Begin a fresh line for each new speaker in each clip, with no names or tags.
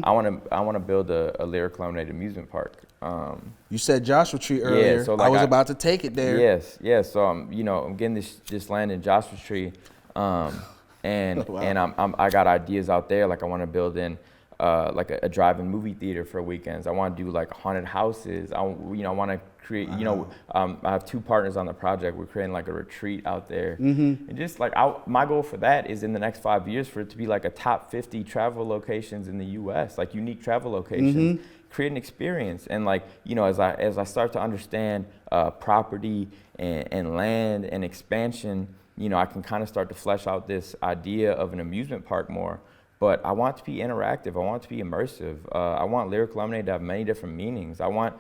I want to build a Lyrical Lemonade amusement park.
You said Joshua Tree earlier.
Yeah, so like
I was about to take it there.
Yes. So I'm getting this land in Joshua Tree, and
Wow.
and I got ideas out there. Like I want to build in like a drive-in movie theater for weekends. I want to do like haunted houses. I want to create. I have 2 partners on the project. We're creating like a retreat out there, and just like my goal for that is in the next 5 years for it to be like a top 50 travel locations in the U.S. like unique travel locations. Create an experience, and like as I start to understand property and land and expansion, I can kind of start to flesh out this idea of an amusement park more. But I want it to be interactive. I want it to be immersive. I want Lyrical Lemonade to have many different meanings. I want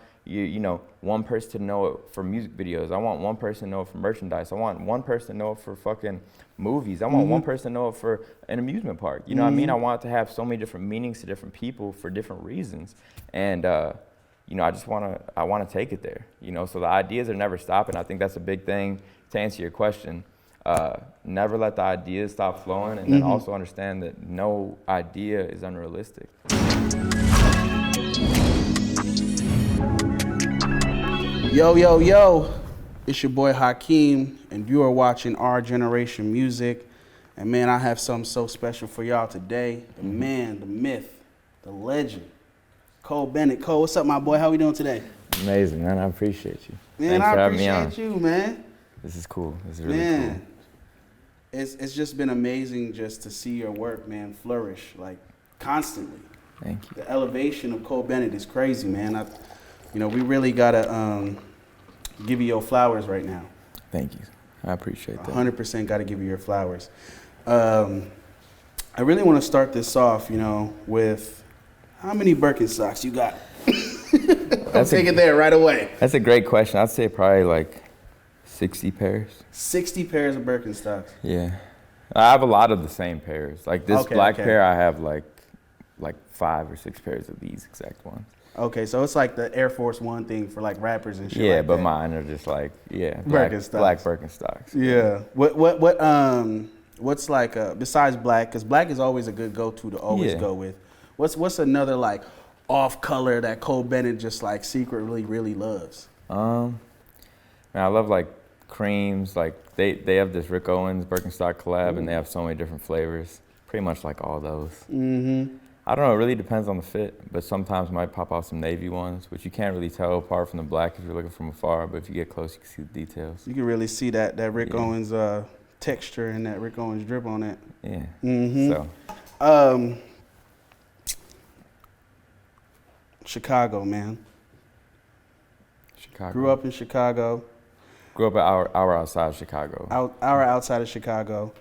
one person to know it for music videos. I want one person to know it for merchandise. I want one person to know it for fucking movies. I want one person to know it for an amusement park. You know what I mean? I want it to have so many different meanings to different people for different reasons. And I want to take it there. So the ideas are never stopping. I think that's a big thing to answer your question. Never let the ideas stop flowing, and then also understand that no idea is unrealistic.
Yo, it's your boy Hakeem, and you are watching Our Generation Music. And man, I have something so special for y'all today. The man, the myth, the legend, Cole Bennett. Cole, what's up, my boy? How we doing today?
Amazing, man. I appreciate you.
Man,
Thanks for
I
having me on.
appreciate you, man.
This is cool. This is really cool.
It's just been amazing just to see your work, man, flourish like constantly.
Thank you.
The elevation of Cole Bennett is crazy, man. We really gotta give you your flowers right now.
Thank you. I appreciate that.
100% gotta give you your flowers. I really want to start this off, with how many Birkenstocks you got? Let's take it there right away.
That's a great question. I'd say probably like 60 pairs.
60 pairs of Birkenstocks.
Yeah. I have a lot of the same pairs. Like this black pair, I have like 5 or 6 pairs of these exact ones.
Okay, so it's like the Air Force One thing for like rappers and shit.
Yeah,
like
but
that.
Mine are just like black Birkenstocks.
Yeah. What's like besides black? Because black is always a good go-to to always go with. What's another like off color that Cole Bennett just like secretly really loves?
Man, I love like creams. Like they have this Rick Owens Birkenstock collab, and they have so many different flavors. Pretty much like all those. I don't know, it really depends on the fit, but sometimes might pop out some navy ones, which you can't really tell apart from the black if you're looking from afar, but if you get close, you can see the details.
You can really see that Rick Owens texture and that Rick Owens drip on it.
Yeah.
So. Chicago, man.
Chicago.
Grew up in Chicago.
Grew up an hour outside of Chicago.
Hour outside of Chicago.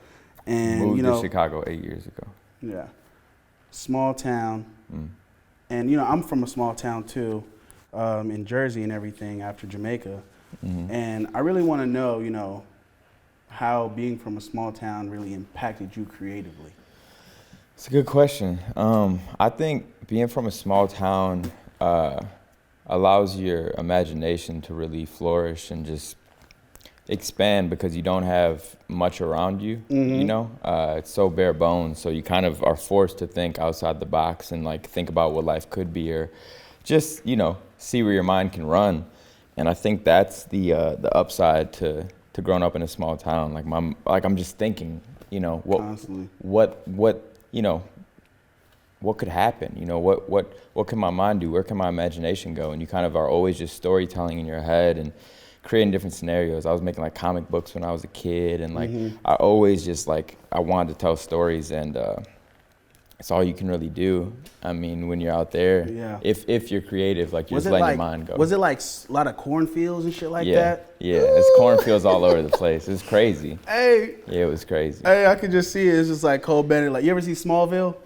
And
moved to Chicago 8 years ago.
Yeah. Small town. And I'm from a small town too, in Jersey and everything after Jamaica. And I really want to know, how being from a small town really impacted you creatively.
It's a good question. I think being from a small town allows your imagination to really flourish and just expand because you don't have much around you, it's so bare bones, so you kind of are forced to think outside the box and like think about what life could be, or just see where your mind can run. And I think that's the upside to growing up in a small town. I'm just thinking,
Constantly.
what could happen, what can my mind do, where can my imagination go? And you kind of are always just storytelling in your head and creating different scenarios. I was making like comic books when I was a kid, and like I always just I wanted to tell stories, and it's all you can really do. I mean, when you're out there, if you're creative, like you're just letting your mind go.
Was it like a lot of cornfields and shit like that?
Yeah, it's cornfields all over the place. It's crazy.
Hey.
Yeah, it was crazy.
Hey, I could just see it. It's just like Cole Bennett. Like, you ever see Smallville?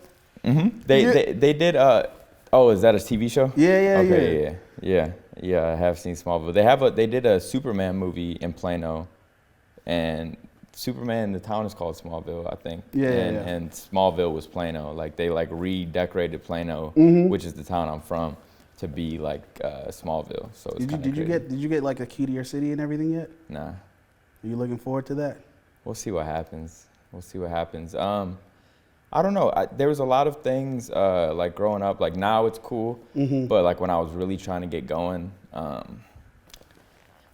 They did. Is that a TV show?
Yeah.
Yeah, I have seen Smallville. They did a Superman movie in Plano, and Superman, the town is called Smallville, I think. And Smallville was Plano. Like they redecorated Plano, which is the town I'm from, to be like Smallville. So it's
did you get like a key to your city and everything yet?
Nah.
Are you looking forward to that?
We'll see what happens. I don't know. There was a lot of things like growing up. Like now it's cool, but like when I was really trying to get going, I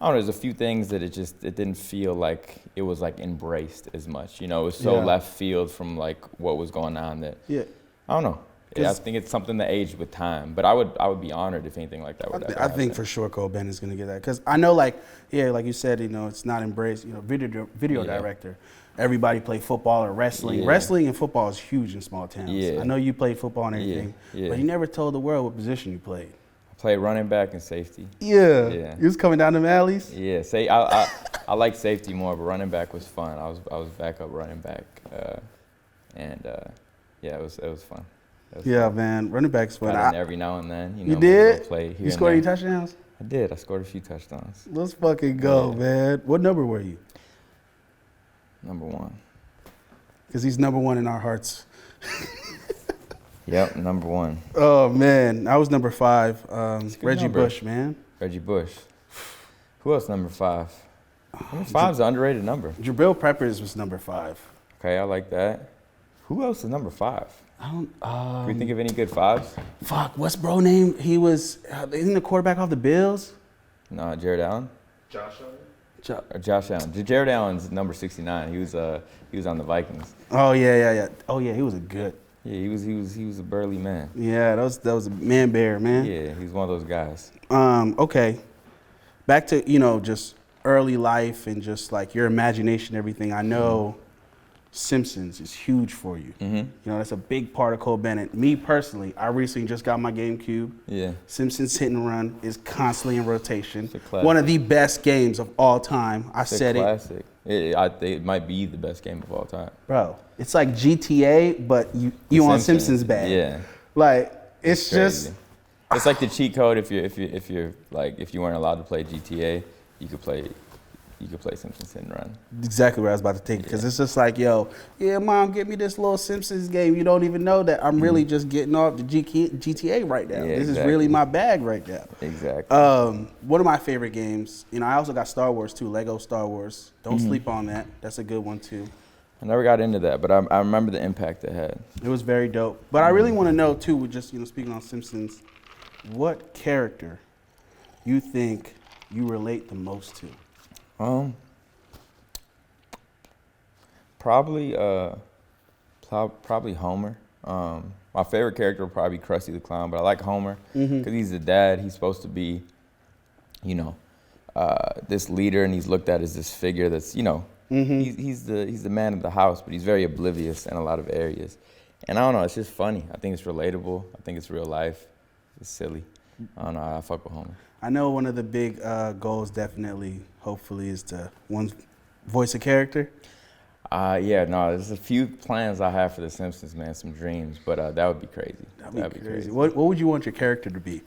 don't know. There's a few things that it didn't feel like it was like embraced as much. You know, it was so left field from like what was going on that. Yeah. I don't know. Yeah, I think it's something that aged with time. But I would be honored if anything like that would ever happen.
I think for sure Cole Bennett is gonna get that because I know like like you said, you know, it's not embraced. You know, video director. Everybody play football or wrestling. Wrestling and football is huge in small towns. I know you played football and everything, but you never told the world what position you played.
I played running back and safety.
Yeah. You was coming down them alleys?
Yeah. I like safety more, but running back was fun. I was backup running back, it was fun.
Yeah, man, running back's fun.
Every now and then, you know.
You did?
Play here
you scored any touchdowns?
I did. I scored a few touchdowns.
Let's fucking go, man. What number were you?
Number 1.
Because he's number 1 in our hearts.
Yep, number 1.
Oh, man. I was number 5. Reggie
number.
Bush, man.
Reggie Bush. Who else number 5? Number 5's an underrated number.
Jabril Peppers was number 5.
Okay, I like that. Who else is number 5?
I don't.
Can we think of any good 5s?
Fuck, what's bro name? He was, isn't the quarterback off the Bills?
No, Jared Allen?
Josh Allen?
Josh Allen. Jared Allen's number 69. He was on the Vikings.
Oh yeah. Oh yeah, he was a good.
Yeah, he was a burly man.
Yeah, that was a man bear, man.
Yeah, he's one of those guys.
Okay. Back to, you know, just early life and just like your imagination, everything. I know Simpsons is huge for you. You know, that's a big part of Cole Bennett. Me personally, I recently just got my GameCube. Yeah. Simpsons Hit and Run is constantly in rotation. One of the best games of all time. I said it.
Classic. It might be the best game of all time.
Bro, it's like GTA, but you on Simpsons bag. Yeah. Like it's just.
It's like the cheat code. If you weren't allowed to play GTA, you could play Simpsons Hit and Run.
Exactly where I was about to take it, because it's just like, yo, mom, get me this little Simpsons game. You don't even know that I'm really just getting off the GTA right now. This is really my bag right now.
Exactly.
One of my favorite games, you know, I also got Star Wars too, Lego Star Wars. Don't sleep on that. That's a good one too.
I never got into that, but I remember the impact it had.
It was very dope. But I really want to know too, with just, you know, speaking on Simpsons, what character you think you relate the most to?
Probably Homer. My favorite character would probably be Krusty the Clown, but I like Homer because he's the dad. He's supposed to be, you know, this leader, and he's looked at as this figure that's, you know, he's the man of the house, but he's very oblivious in a lot of areas. And I don't know, it's just funny. I think it's relatable. I think it's real life. It's silly. I don't know. I fuck with Homer.
I know one of the big goals definitely, hopefully, is to voice a character.
There's a few plans I have for The Simpsons, man, some dreams, but that would be crazy.
That'd be crazy. What would you want your character to be?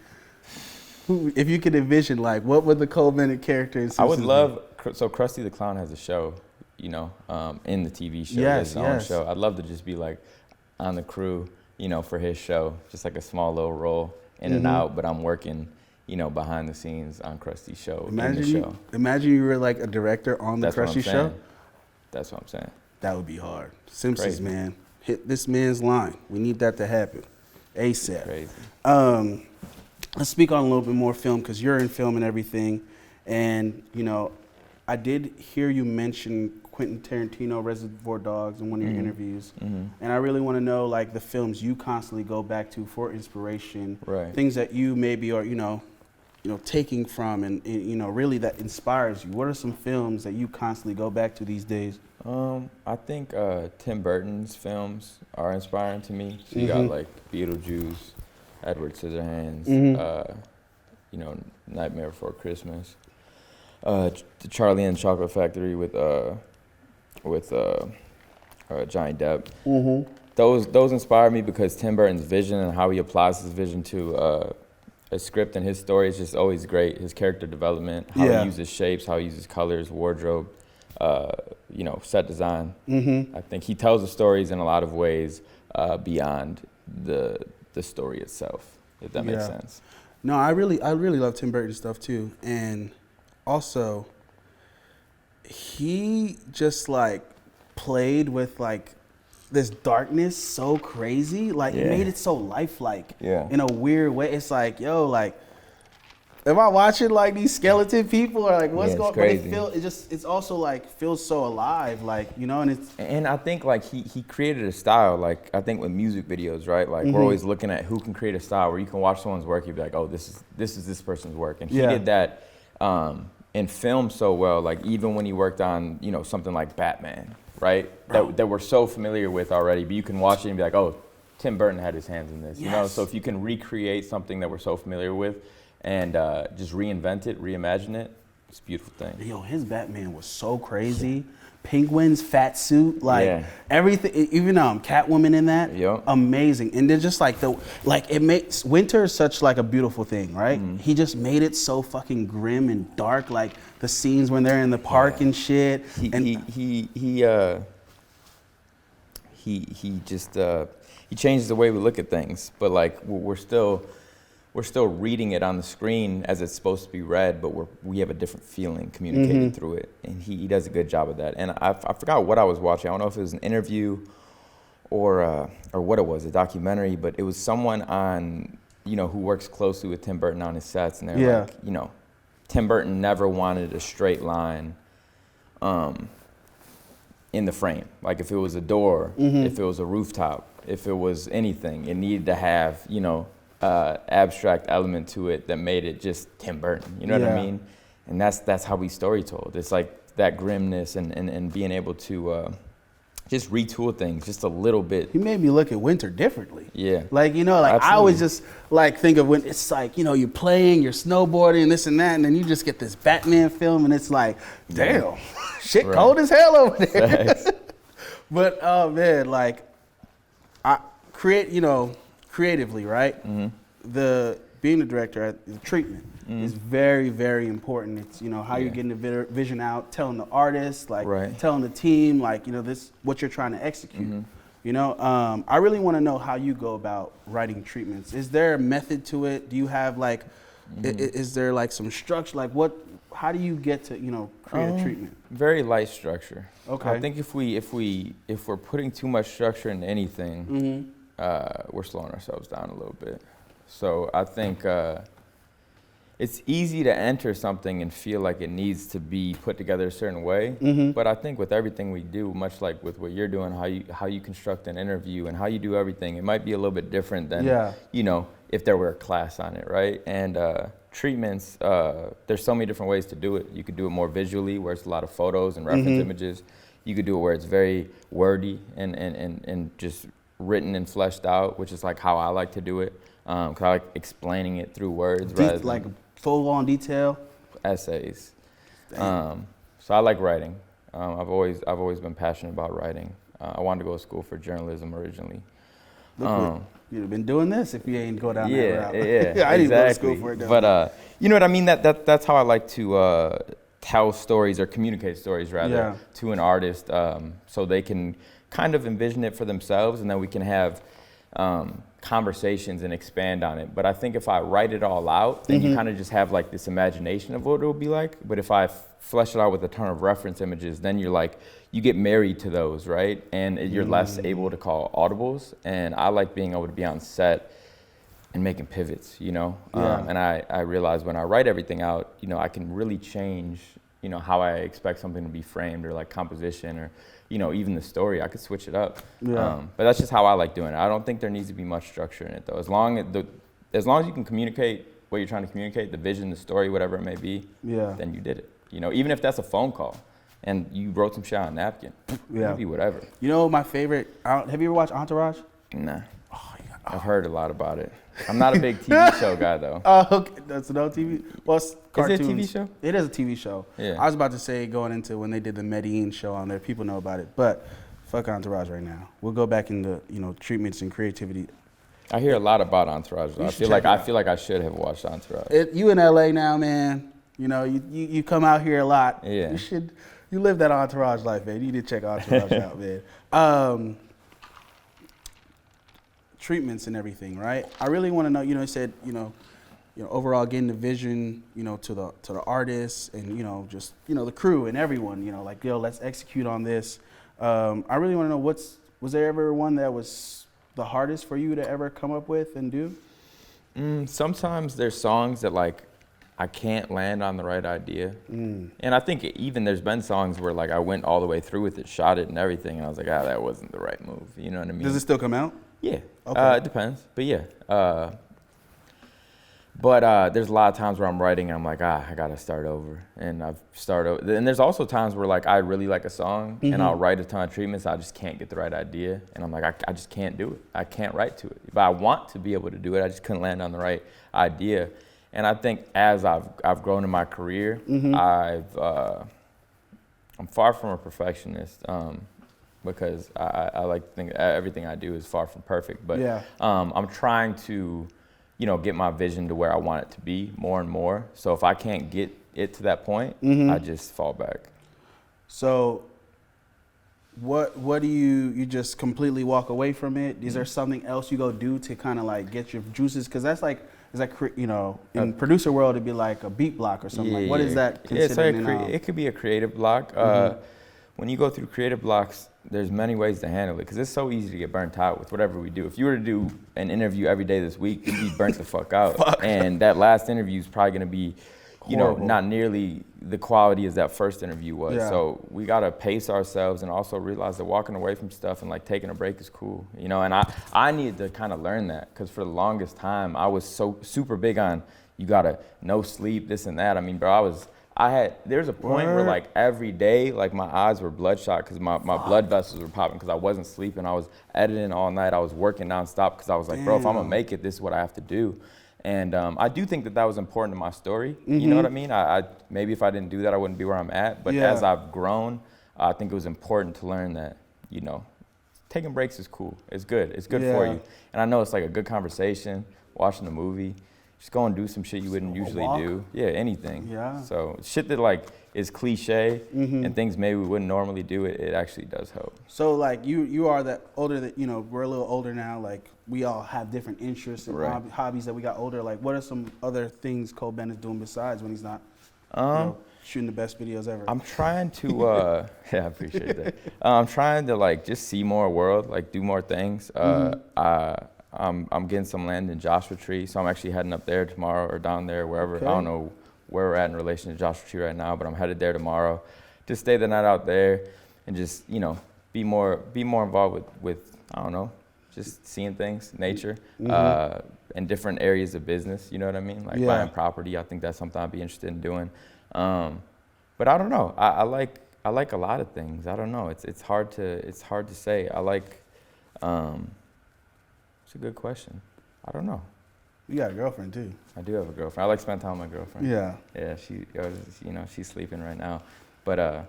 If you could envision, like, what would the Cole Bennett character in Simpsons
I would love, so Krusty the Clown has a show, you know, in the TV show.
Yes.
Own show. I'd love to just be, like, on the crew, you know, for his show, just like a small little role in and out, but I'm working, you know, behind the scenes on Krusty's show.
Imagine you were like a director on the Krusty show.
That's what I'm saying.
That would be hard. Simpsons, man, hit this man's line. We need that to happen ASAP.
Crazy.
Let's speak on a little bit more film, because you're in film and everything. And, you know, I did hear you mention Quentin Tarantino, Reservoir Dogs, in one of your interviews. And I really want to know, like, the films you constantly go back to for inspiration, things that you maybe are, you know, taking from and, you know, really that inspires you. What are some films that you constantly go back to these days?
I think Tim Burton's films are inspiring to me. So you got, like, Beetlejuice, Edward Scissorhands, you know, Nightmare Before Christmas, the Charlie and the Chocolate Factory with Johnny Depp. Those inspire me because Tim Burton's vision and how he applies his vision to a script and his story is just always great. His character development, how he uses shapes, how he uses colors, wardrobe, you know, set design. I think he tells the stories in a lot of ways beyond the story itself, if that makes sense.
No, I really love Tim Burton stuff too. And also, he just like played with like this darkness so crazy. Like it made it so lifelike.
Yeah.
In a weird way. It's like, yo, like, am I watching like these skeleton people or like what's going on? But it's also like feels so alive, like, you know, and
I think like he created a style, like I think with music videos, right? Like we're always looking at who can create a style where you can watch someone's work, you'd be like, oh, this is this person's work. And he did that in film so well, like even when he worked on, you know, something like Batman, right? That we're so familiar with already, but you can watch it and be like, oh, Tim Burton had his hands in this, you know? So if you can recreate something that we're so familiar with, and just reinvent it, reimagine it. It's a beautiful thing.
Yo, his Batman was so crazy. Penguins, fat suit, like everything. Even Catwoman in that, amazing. And then just like it makes winter such like a beautiful thing, right? He just made it so fucking grim and dark, like the scenes when they're in the park and shit.
He changes the way we look at things, but like we're still reading it on the screen as it's supposed to be read, but we have a different feeling communicated through it, and he does a good job of that. And I forgot what I was watching. I don't know if it was an interview or what it was, a documentary, but it was someone on, you know, who works closely with Tim Burton on his sets, and they're like, you know, Tim Burton never wanted a straight line in the frame. Like if it was a door, if it was a rooftop, if it was anything, it needed to have, you know, abstract element to it that made it just Tim Burton, you know what I mean? And that's how we story told. It's like that grimness and being able to just retool things just a little bit.
He made me look at winter differently.
Yeah.
Like, you know, like absolutely. I always just like think of when it's like, you know, you're playing, you're snowboarding, this and that, and then you just get this Batman film and it's like, damn, shit cold as hell over there. But oh man, like I creatively, right? Being the director, the treatment is very, very important. It's, you know, how you're getting the vision out, telling the artist, like telling the team, like, you know, this what you're trying to execute. You know, I really want to know how you go about writing treatments. Is there a method to it? Do you have like, is there like some structure? Like how do you get to, you know, create a treatment?
Very light structure.
Okay.
I think if we're putting too much structure into anything, we're slowing ourselves down a little bit. So I think it's easy to enter something and feel like it needs to be put together a certain way. But I think with everything we do, much like with what you're doing, how you construct an interview and how you do everything, it might be a little bit different than, you know, if there were a class on it, right? And treatments, there's so many different ways to do it. You could do it more visually, where it's a lot of photos and reference images. You could do it where it's very wordy and just written and fleshed out, which is like how I like to do it. 'Cause I like explaining it through words,
like full on detail.
Essays. So I like writing. I've always been passionate about writing. I wanted to go to school for journalism originally.
You'd have been doing this if you ain't go down that route.
Yeah,
I didn't go to school for it.
But you know what I mean? That's how I like to tell stories or communicate stories rather to an artist, so they can kind of envision it for themselves, and then we can have conversations and expand on it. But I think if I write it all out, then you kind of just have like this imagination of what it will be like. But if I flesh it out with a ton of reference images, then you're like, you get married to those, right? And you're less able to call audibles. And I like being able to be on set and making pivots, you know? And I realize when I write everything out, you know, I can really change, you know, how I expect something to be framed, or like composition, or, you know, even the story. I could switch it up. But that's just how I like doing it. I don't think there needs to be much structure in it, though. As long as you can communicate what you're trying to communicate, the vision, the story, whatever it may be, then you did it. You know, even if that's a phone call and you wrote some shit on a napkin, it could be whatever.
You know, my favorite, have you ever watched Entourage?
Nah. I've heard a lot about it. I'm not a big TV show guy, though.
Okay. That's no TV. Well, it's cartoons.
Is it a TV show?
It is a TV show.
Yeah.
I was about to say, going into when they did the Medellin show on there, people know about it. But fuck Entourage right now. We'll go back into, you know, treatments and creativity.
I hear a lot about Entourage, though. I feel like I should have watched Entourage.
You in LA now, man. You know, you come out here a lot.
Yeah.
You live that Entourage life, man. You need to check Entourage out, man. Treatments and everything, right? I really want to know, you know, you said, you know, overall getting the vision, you know, to the artists and, you know, just, you know, the crew and everyone, you know, like, yo, let's execute on this. I really want to know Was there ever one that was the hardest for you to ever come up with and do?
Sometimes there's songs that like I can't land on the right idea. And I think even there's been songs where like I went all the way through with it, shot it and everything, and I was like, that wasn't the right move. You know what I mean?
Does it still come out?
Yeah.
Okay.
It depends. But yeah. But there's a lot of times where I'm writing and I'm like, I gotta start over. And I've started over. And there's also times where like I really like a song and I'll write a ton of treatments, I just can't get the right idea. And I'm like, I just can't do it. I can't write to it. But I want to be able to do it, I just couldn't land on the right idea. And I think as I've grown in my career, I'm far from a perfectionist because I like to think everything I do is far from perfect. But I'm trying to, get my vision to where I want it to be more and more. So if I can't get it to that point, I just fall back. So
what do you just completely walk away from it? Is there something else you go do to kind of like get your juices? Because that's like, is that, in producer world, it'd be like a beat block or something. Like, what is that considered?
It could be a creative block. When you go through creative blocks, there's many ways to handle it because it's so easy to get burnt out with whatever we do. If you were to do an interview every day this week, you'd be burnt the fuck out. And that last interview is probably going to be, not nearly the quality as that first interview was. Yeah. So we got to pace ourselves and also realize that walking away from stuff and like taking a break is cool, and I needed to kind of learn that because for the longest time I was so super big on you got to no sleep, this and that. I mean, bro, there's a point where like every day, like my eyes were bloodshot because my blood vessels were popping because I wasn't sleeping. I was editing all night. I was working nonstop because I was like, bro, if I'm gonna make it, this is what I have to do. And I do think that was important to my story. You know what I mean? I maybe if I didn't do that, I wouldn't be where I'm at. But as I've grown, I think it was important to learn that, taking breaks is cool. It's good. It's good for you. And I know it's like a good conversation, watching a movie. Just go and do some shit you wouldn't usually do. Yeah, anything. Yeah. So shit that like is cliche and things maybe we wouldn't normally do, it actually does help. So
like you are that older that, we're a little older now, like we all have different interests and hobbies that we got older. Like what are some other things Cole Bennett's doing besides when he's not shooting the best videos ever?
I'm trying to, I appreciate that. I'm trying to like just see more world, like do more things. I'm getting some land in Joshua Tree, so I'm actually heading up there tomorrow or down there, wherever. Okay. I don't know where we're at in relation to Joshua Tree right now, but I'm headed there tomorrow. Just stay the night out there and just, be more involved with I don't know, just seeing things, nature, and different areas of business, you know what I mean? Like buying property, I think that's something I'd be interested in doing. But I don't know. I like a lot of things. I don't know. It's hard to say. It's a good question. I don't know.
You got a girlfriend too.
I do have a girlfriend. I like to spend time with my girlfriend. Yeah. Yeah, she's sleeping right now. But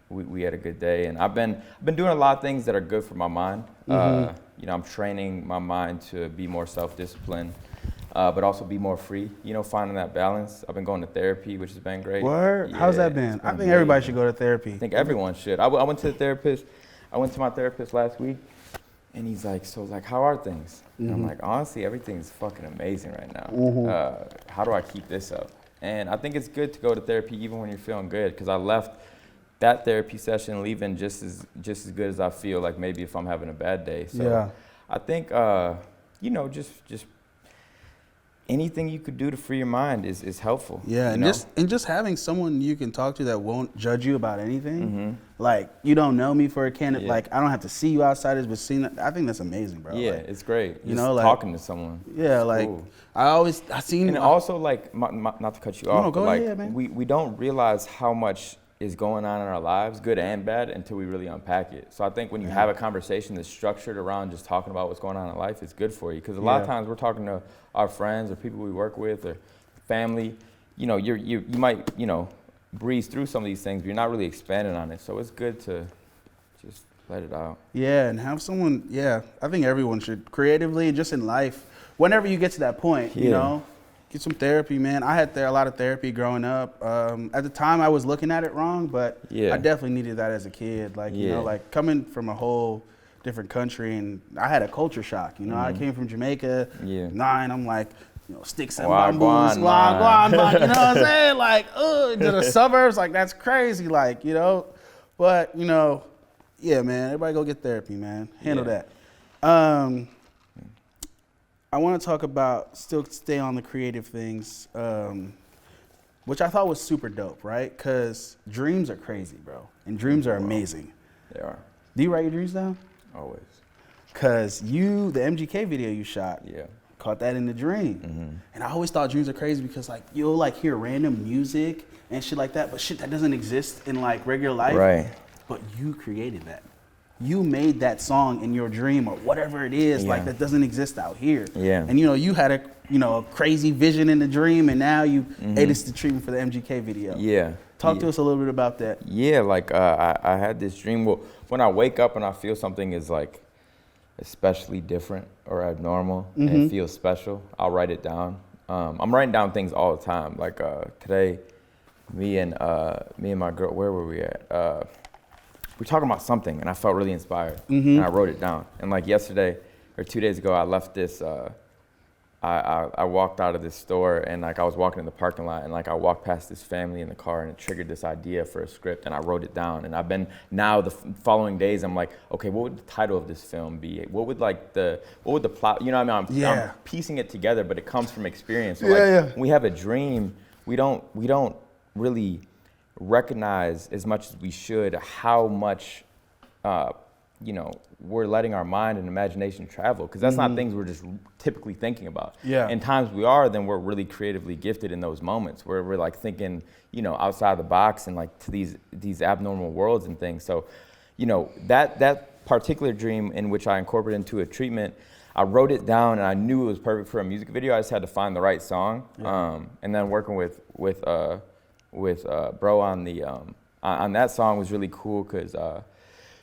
we had a good day, and I've been doing a lot of things that are good for my mind. I'm training my mind to be more self-disciplined, but also be more free. Finding that balance. I've been going to therapy, which has been great.
Word? Yeah, how's that been? I think everybody should go to therapy.
I think everyone should. I went to the therapist. I went to my therapist last week. And he's like, so like, how are things? And I'm like, honestly, everything's fucking amazing right now. How do I keep this up? And I think it's good to go to therapy even when you're feeling good, because I left that therapy session leaving just as good as I feel like maybe if I'm having a bad day. So I think, just anything you could do to free your mind is helpful.
Yeah, and just having someone you can talk to that won't judge you about anything. Like, you don't know me for a candidate. Like, I don't have to see you outside this, but seeing that, I think that's amazing, bro.
Yeah,
like,
it's great. Talking to someone.
Yeah, like cool. I seen.
And also, like, not to cut you off, but like, ahead, man. We don't realize how much is going on in our lives, good and bad, until we really unpack it. So I think when you have a conversation that's structured around just talking about what's going on in life, it's good for you. Because a lot of times we're talking to our friends or people we work with or family. You might, breeze through some of these things, but you're not really expanding on it. So it's good to just let it out. Yeah,
and have someone, I think everyone should creatively, just in life, whenever you get to that point, get some therapy, man. I had a lot of therapy growing up. At the time, I was looking at it wrong, but I definitely needed that as a kid. Like, like coming from a whole different country, and I had a culture shock. I came from Jamaica, 9, I'm like, sticks and bamboos, guan, you know what I'm saying? Like, to the suburbs, like, that's crazy, like, but, Yeah, man. Everybody go get therapy, man. Handle that. I want to talk about, still stay on the creative things, which I thought was super dope, right? Because dreams are crazy, bro. And dreams are amazing.
They are.
Do you write your dreams down?
Always.
Because the MGK video you shot, caught that in the dream.
Mm-hmm.
And I always thought dreams are crazy because like you'll like hear random music and shit like that, but shit that doesn't exist in like regular life.
Right.
But you created that. You made that song in your dream or whatever it is, like that doesn't exist out here.
Yeah.
And you had a crazy vision in the dream, and now you aided the treatment for the MGK video.
Yeah.
Talk to us a little bit about that.
Yeah, like I had this dream. Well, when I wake up and I feel something is like especially different or abnormal and it feels special, I'll write it down. I'm writing down things all the time. Like today, me and my girl, where were we at? We were talking about something and I felt really inspired and I wrote it down. And like yesterday or 2 days ago, I left this, I walked out of this store and like I was walking in the parking lot and like I walked past this family in the car and it triggered this idea for a script and I wrote it down. And I've been, now the following days, I'm like, okay, what would the title of this film be? What would the plot, you know what I mean? I'm piecing it together, but it comes from experience. So when we have a dream, we don't really recognize as much as we should how much, we're letting our mind and imagination travel, because that's not things we're just typically thinking about. Yeah. And times we are, then we're really creatively gifted in those moments where we're like thinking, outside the box and like to these abnormal worlds and things. So, that particular dream in which I incorporated into a treatment, I wrote it down and I knew it was perfect for a music video. I just had to find the right song. Yeah. And then working with bro on that song was really cool because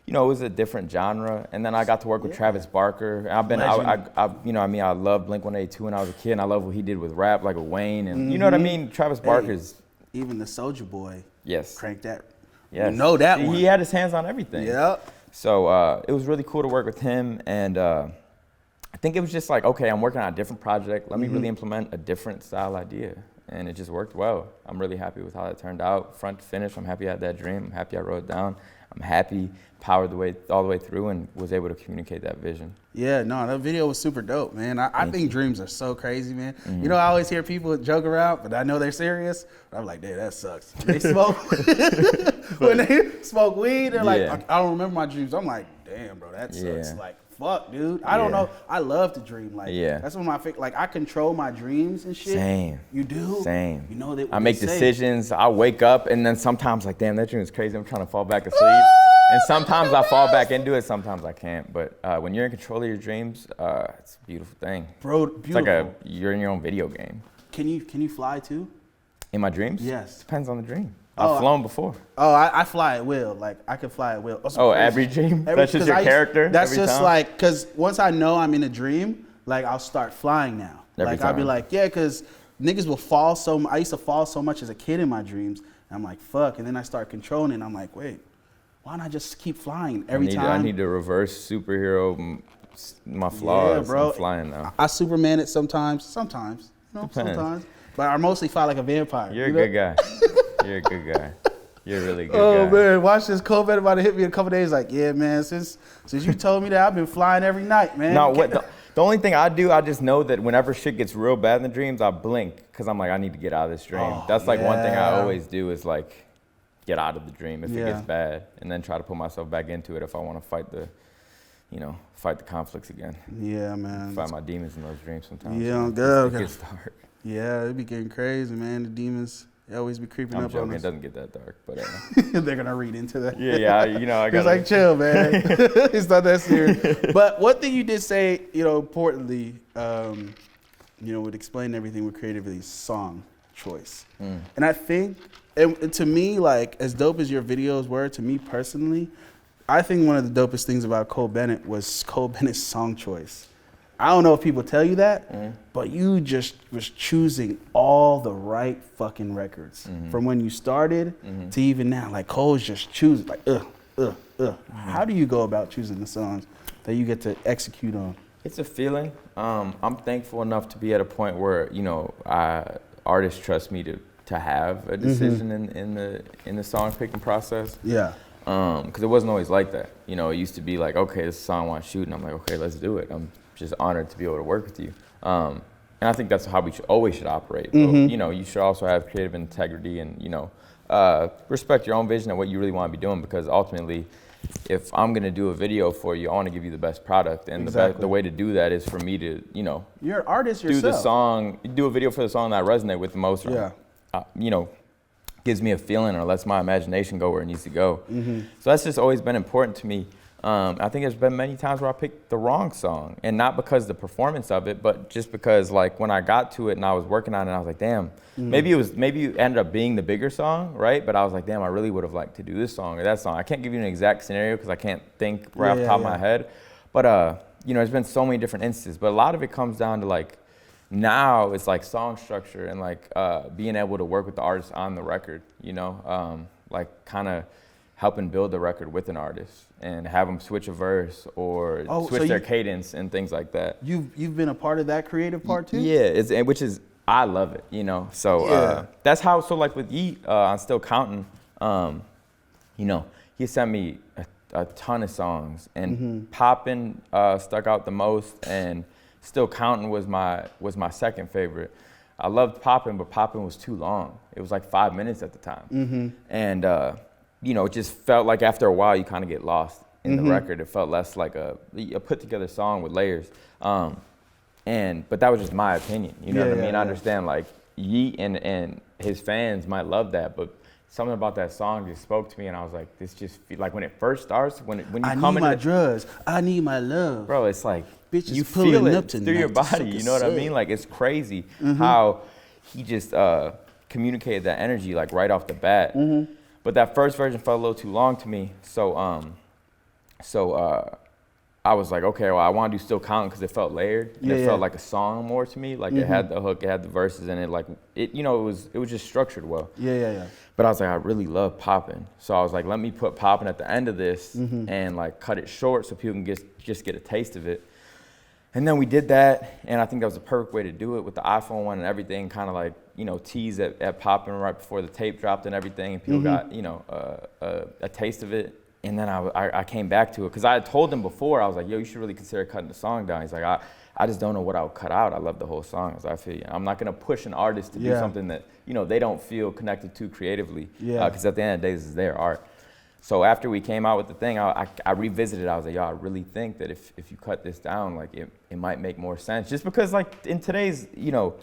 it was a different genre, and then I got to work with Travis Barker. I love Blink-182 when I was a kid, and I love what he did with rap, like with Wayne, and you know what I mean. Travis Barker's
even the Soulja Boy.
Yes.
Cranked that.
Yes.
That one.
He had his hands on everything.
Yeah.
So it was really cool to work with him, and I think it was just like, okay, I'm working on a different project. Let me really implement a different style idea. And it just worked well. I'm really happy with how it turned out, front to finish. I'm happy I had that dream. I'm happy I wrote it down. I'm happy, powered all the way through, and was able to communicate that vision. Yeah, no, that video was super dope, man. I think dreams are so crazy, man. I always hear people joke around, but I know they're serious. But I'm like, damn, that sucks. They smoke when they smoke weed. They're like, I don't remember my dreams. I'm like, damn, bro, that sucks. Like, fuck, dude. I don't know. I love to dream. Like, that's one of my favorite. Like, I control my dreams and shit. Same. You do? Same. You know that. I make decisions. I wake up and then sometimes like, damn, that dream is crazy. I'm trying to fall back asleep. And sometimes I fall back into it. Sometimes I can't. But when you're in control of your dreams, it's a beautiful thing. Bro, beautiful. It's like you're in your own video game. Can you fly too? In my dreams? Yes. Depends on the dream. I've flown before. Oh, I fly at will. Like, I can fly at will. Every dream? That's just your character? That's just time? Like, because once I know I'm in a dream, like, I'll start flying now. I'll be like, because niggas will fall so I used to fall so much as a kid in my dreams. And I'm like, fuck. And then I start controlling it. And I'm like, wait, why don't I just keep flying every time? I need to reverse superhero my flaws. Yeah, bro. I'm flying now. I Superman it sometimes. Sometimes. Sometimes. But I mostly fly like a vampire. You're a good guy. You're a good guy. You're a really good guy. Oh, man. Watch this. Cole Bennett about to hit me in a couple days. Like, yeah, man, since you told me that, I've been flying every night, man. No, the only thing I do, I just know that whenever shit gets real bad in the dreams, I blink because I'm like, I need to get out of this dream. That's like one thing I always do is like get out of the dream if it gets bad, and then try to put myself back into it if I want to fight the conflicts again. Yeah, man. Fight my demons in those dreams sometimes. Yeah, good. It gets dark. Yeah, it be getting crazy, man. The demons. They always be creeping up on us. It doesn't get that dark, but they're gonna read into that. Yeah, I got. It's like chill, man. It's not that serious. But one thing you did say, importantly, would explain everything with creativity, song choice. And I think, and to me, like as dope as your videos were, to me personally, I think one of the dopest things about Cole Bennett was Cole Bennett's song choice. I don't know if people tell you that, but you just was choosing all the right fucking records from when you started to even now. Like Cole's just choosing, like How do you go about choosing the songs that you get to execute on? It's a feeling. I'm thankful enough to be at a point where artists trust me to have a decision in the song picking process. Yeah. Because it wasn't always like that. You know, it used to be like, okay, this is a song I want to shoot, and I'm like, okay, let's do it. I'm just honored to be able to work with you. And I think that's how we always should operate. But, you know, you should also have creative integrity and, you know, respect your own vision and what you really want to be doing, because ultimately, if I'm going to do a video for you, I want to give you the best product. And the way to do that is for me to, you know,
you're an artist
do
yourself.
Do a video for the song that I resonate with the most.
Yeah.
You know, gives me a feeling or lets my imagination go where it needs to go. So that's just always been important to me. I think there's been many times where I picked the wrong song, and not because of the performance of it, but just because like when I got to it and I was working on it, I was like, damn, maybe it ended up being the bigger song, right? But I was like, damn, I really would have liked to do this song or that song. I can't give you an exact scenario because I can't think right off the top of my head. But you know, there's been so many different instances, but a lot of it comes down to like, now it's like song structure and like being able to work with the artist on the record, you know, like kind of helping build the record with an artist and have them switch a verse or switch their cadence and things like that.
You've been a part of that creative part too?
Yeah, which is, I love it, you know. So that's how, so like with Yeat on Still Counting, you know, he sent me a ton of songs, and Poppin' stuck out the most, and Still Counting was my second favorite. I loved Poppin', but Poppin' was too long. It was like 5 minutes at the time. And you know, it just felt like after a while you kind of get lost in the record. It felt less like a put together song with layers. But that was just my opinion. You know what I mean? I understand like Yeat and his fans might love that, but something about that song just spoke to me, and I was like, this just like when it first starts, when you
I
come
need
in
my drugs, I need my love.
Bro, it's like
bitches
you
pulling
feel it
up
through your body. You know what I mean? Like it's crazy how he just communicated that energy like right off the bat. But that first version felt a little too long to me, so I was like, okay, well, I want to do Still Counting because it felt layered. And it felt like a song more to me. Like it had the hook, it had the verses, and it you know, it was just structured well.
Yeah.
But I was like, I really love Poppin'. So I was like, let me put Poppin' at the end of this and like cut it short so people can just get a taste of it. And then we did that, and I think that was the perfect way to do it with the iPhone one and everything, kind of like, you know, tease at Poppin' right before the tape dropped and everything, and people got, you know, a taste of it. And then I came back to it, because I had told him before, I was like, yo, you should really consider cutting the song down. He's like, I just don't know what I would cut out. I love the whole song. I feel you. I'm not going to push an artist to do something that, you know, they don't feel connected to creatively, because at the end of the day, this is their art. So after we came out with the thing, I revisited. I was like, yo, I really think that if you cut this down, like it might make more sense. Just because like in today's, you know,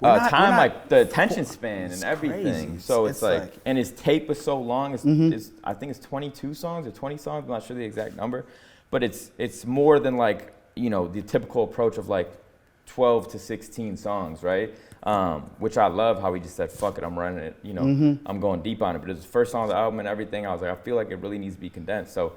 time, like the attention span and everything. Crazy. So it's like, and his tape is so long. It's I think it's 22 songs or 20 songs. I'm not sure the exact number, but it's more than like, you know, the typical approach of like 12 to 16 songs, right? Which I love how he just said, fuck it, I'm running it, you know, I'm going deep on it. But it was the first song of the album and everything. I was like, I feel like it really needs to be condensed. So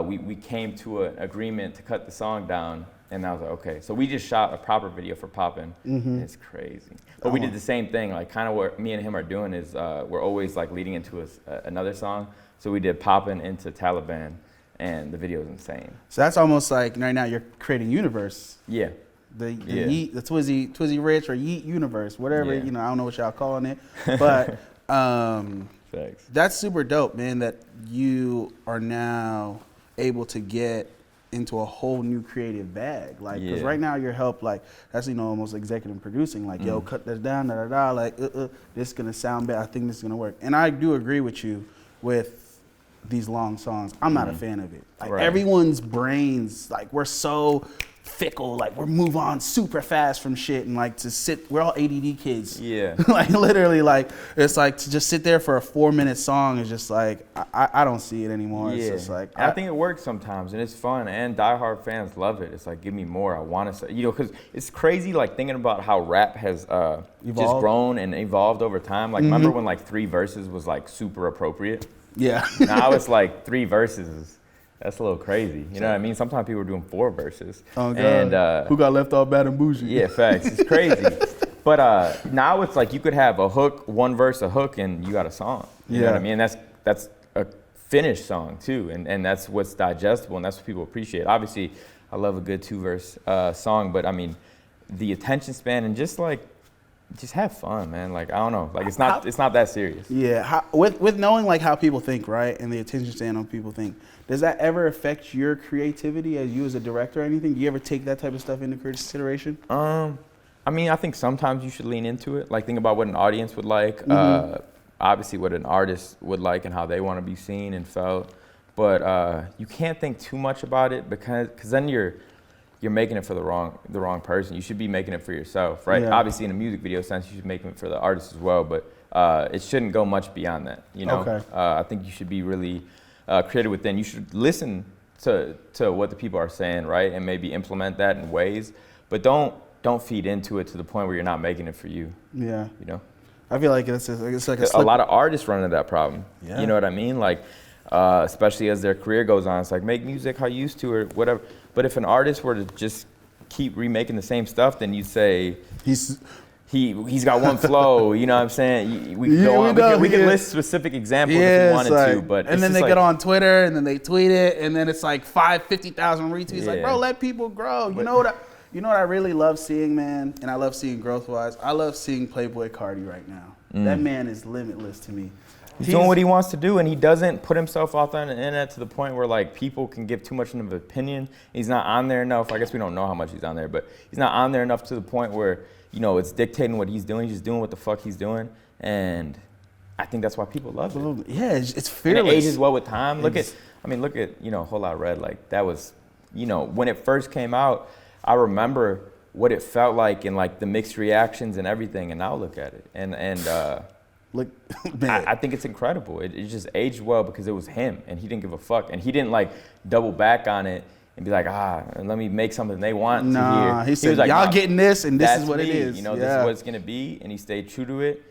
we came to an agreement to cut the song down, and I was like, okay. So we just shot a proper video for Poppin'. It's crazy. But we did the same thing, like kind of what me and him are doing is we're always like leading into another song. So we did Poppin' into Taliban, and the video is insane.
So that's almost like right now you're creating universe.
Yeah.
The Yeat, the Twizzy Rich or Yeat universe, whatever, you know, I don't know what y'all calling it, but that's super dope, man, that you are now able to get into a whole new creative bag, like, because right now your help, like, that's, you know, almost executive producing, like, yo, cut this down, like, this is gonna sound bad, I think this is gonna work. And I do agree with you with these long songs. I'm not a fan of it. Like, everyone's brains, like, we're so fickle, like we move on super fast from shit, and like to sit, we're all ADD kids. Yeah. Like literally, like it's like to just sit there for a 4-minute song is just like, I don't see it anymore. It's just like,
I think it works sometimes, and it's fun, and diehard fans love it. It's like, give me more. I want to say, you know, because it's crazy, like thinking about how rap has just grown and evolved over time. Like remember when like 3 verses was like super appropriate? Yeah. Now it's like 3 verses. That's a little crazy. You know what I mean? Sometimes people are doing 4 verses. Oh, God. And,
who got left off bad and bougie?
Yeah, facts. It's crazy. But now it's like you could have a hook, 1 verse, a hook, and you got a song. You know what I mean? That's a finished song, too. And that's what's digestible, and that's what people appreciate. Obviously, I love a good 2-verse song, but, I mean, the attention span and just, like, just have fun, man. Like, I don't know. Like, it's not that serious.
Yeah. With knowing like how people think, right, and the attention span on people think, does that ever affect your creativity as you as a director or anything? Do you ever take that type of stuff into consideration?
I mean, I think sometimes you should lean into it. Like, think about what an audience would like. Obviously, what an artist would like and how they want to be seen and felt. But you can't think too much about it because then you're making it for the wrong person. You should be making it for yourself, right?
Yeah.
Obviously, in a music video sense, you should make it for the artist as well. But it shouldn't go much beyond that. You know,
Okay.
I think you should be really creative within. You should listen to what the people are saying, right, and maybe implement that in ways. But don't feed into it to the point where you're not making it for you.
Yeah.
You know.
I feel like it's like
a lot of artists run into that problem.
Yeah.
You know what I mean? Like, especially as their career goes on, it's like, make music how you used to or whatever. But if an artist were to just keep remaking the same stuff, then you'd say he's got one flow. You know what I'm saying? We can list specific examples if you wanted to, but
and then they get on Twitter and then they tweet it and then it's like 50,000 retweets.
Yeah.
Like, bro, let people grow. You know what I really love seeing, man, and I love seeing growth-wise? I love seeing Playboi Carti right now. That man is limitless to me.
He's doing what he wants to do, and he doesn't put himself out there on the internet to the point where, like, people can give too much of an opinion. He's not on there enough. I guess we don't know how much he's on there, but he's not on there enough to the point where, you know, it's dictating what he's doing. He's just doing what the fuck he's doing, and I think that's why people love it.
Yeah, it's fearless.
And it ages well with time. Look at, you know, Whole Lot Red. Like, that was, you know, when it first came out, I remember what it felt like and like the mixed reactions and everything, and now look at it. And
look,
I think it's incredible. It just aged well because it was him, and he didn't give a fuck, and he didn't like double back on it and be like, let me make something they want to hear.
He said, like, y'all getting this, and this is what it is.
You know, this is what it's gonna be, and he stayed true to it,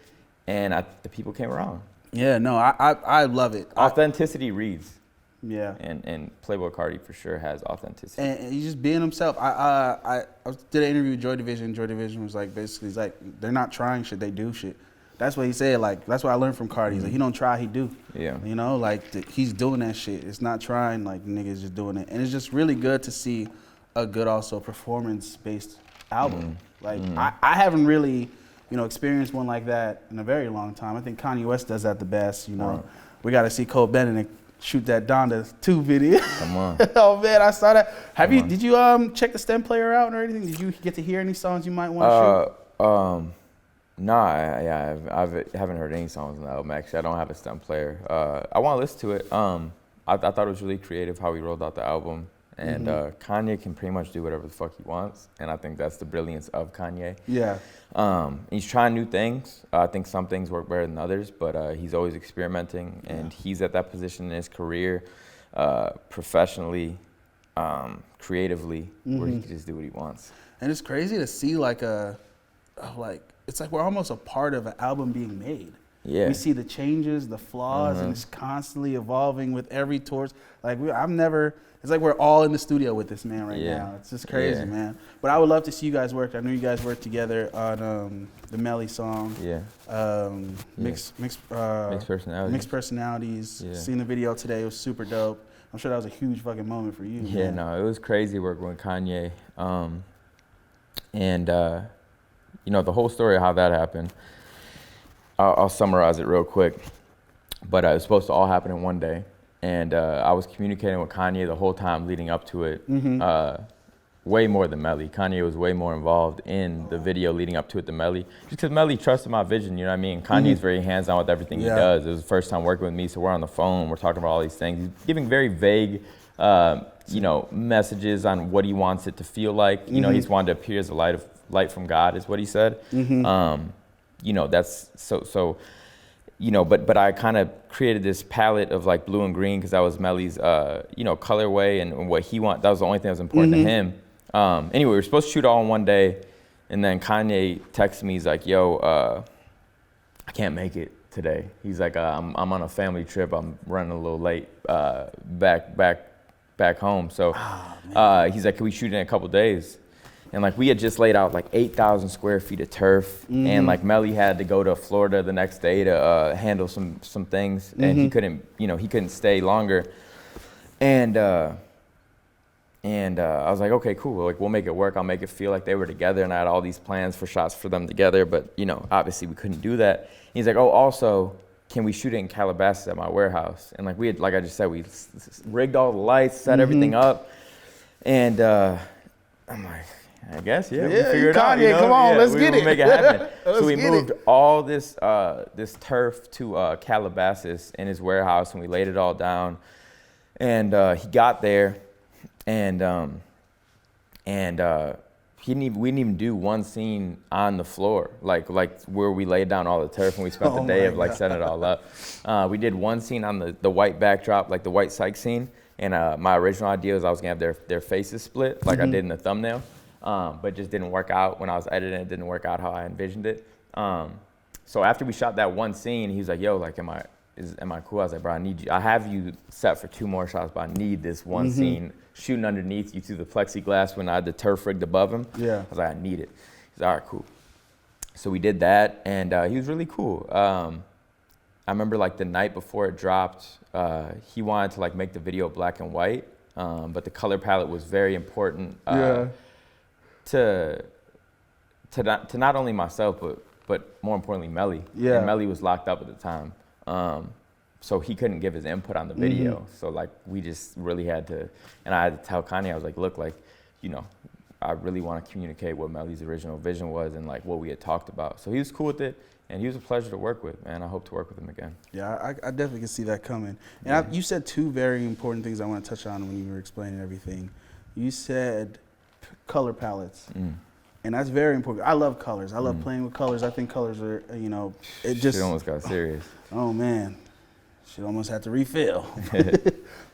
and the people came around.
Yeah, no, I love it.
Authenticity reads.
Yeah,
and Playboi Carti for sure has authenticity.
And he's just being himself. I did an interview with Joy Division. Joy Division was like, basically, he's like, they're not trying shit, they do shit. That's what he said. Like, that's what I learned from Carti. He's like, he don't try, he do.
Yeah.
You know, like he's doing that shit. It's not trying, like niggas just doing it. And it's just really good to see a good also performance-based album. Like I haven't really, you know, experienced one like that in a very long time. I think Kanye West does that the best. You know, we got to see Cole Bennett shoot that Donda 2 video.
Come on.
Oh man, I saw that. Did you check the stem player out or anything? Did you get to hear any songs you might want to shoot?
Nah, I haven't heard any songs on the album, actually. I don't have a stem player. I want to listen to it. I thought it was really creative how he rolled out the album. And Kanye can pretty much do whatever the fuck he wants. And I think that's the brilliance of Kanye.
Yeah.
He's trying new things. I think some things work better than others, but he's always experimenting. And he's at that position in his career, professionally, creatively, where he can just do what he wants.
And it's crazy to see it's like we're almost a part of an album being made.
Yeah.
We see the changes, the flaws, and it's constantly evolving with every tour. Like it's like we're all in the studio with this man right now. It's just crazy, man. But I would love to see you guys work. I know you guys worked together on the Melly song.
Yeah.
Mixed
personalities.
Mixed personalities.
Yeah.
Seeing the video today, it was super dope. I'm sure that was a huge fucking moment for you.
Yeah,
man.
no, it was crazy working with Kanye. You know, the whole story of how that happened, I'll summarize it real quick. But it was supposed to all happen in one day. And I was communicating with Kanye the whole time leading up to it, way more than Melly. Kanye was way more involved in the video leading up to it than Melly. Just because Melly trusted my vision, you know what I mean? Kanye's very hands-on with everything he does. It was the first time working with me, so we're on the phone, we're talking about all these things. He's giving very vague, you know, messages on what he wants it to feel like. You know, he's wanted to appear as a light from God, is what he said. You know, that's so. You know, but I kind of created this palette of like blue and green because that was Melly's, you know, colorway and what he wanted. That was the only thing that was important to him. Anyway, we were supposed to shoot all in one day, and then Kanye texted me. He's like, "Yo, I can't make it today." He's like, "I'm on a family trip. I'm running a little late back home." So he's like, "Can we shoot in a couple days?" And like we had just laid out like 8,000 square feet of turf, and like Melly had to go to Florida the next day to handle some things, and he couldn't stay longer. And I was like, okay, cool. Like, we'll make it work. I'll make it feel like they were together. And I had all these plans for shots for them together. But, you know, obviously we couldn't do that. He's like, oh, also, can we shoot it in Calabasas at my warehouse? And, like, we had, like I just said, we rigged all the lights, set everything up. And I'm like, I guess, yeah, we figure it out.
Kanye, come on, let's get it.
Make it happen. So we moved all this this turf to Calabasas in his warehouse, and we laid it all down. And he got there. And we didn't even do one scene on the floor, like where we laid down all the turf and we spent the day of like setting it all up. We did one scene on the white backdrop, like the white psych scene. And my original idea was I was gonna have their faces split, like I did in the thumbnail, but it just didn't work out when I was editing. It didn't work out how I envisioned it. So after we shot that one scene, he was like, "Yo, like, am I cool?" I was like, "Bro, I need you. I have you set for 2 more shots, but I need this one scene shooting underneath you through the plexiglass when I had the turf rigged above him."
Yeah.
I was like, "I need it." He's like, "All right, cool." So we did that, and he was really cool. I remember like the night before it dropped, he wanted to like make the video black and white, but the color palette was very important to not only myself, but more importantly, Melly.
Yeah.
And Melly was locked up at the time. So he couldn't give his input on the video. So like we just really had to, and I had to tell Kanye, I was like, look, like, you know, I really want to communicate what Melly's original vision was and like what we had talked about. So he was cool with it, and he was a pleasure to work with, man. I hope to work with him again.
Yeah, I definitely can see that coming. And you said 2 very important things I want to touch on when you were explaining everything. You said color palettes. And that's very important. I love colors. I love playing with colors. I think colors are, you know, it just...
Shit almost got serious.
Oh, man. Shit almost had to refill.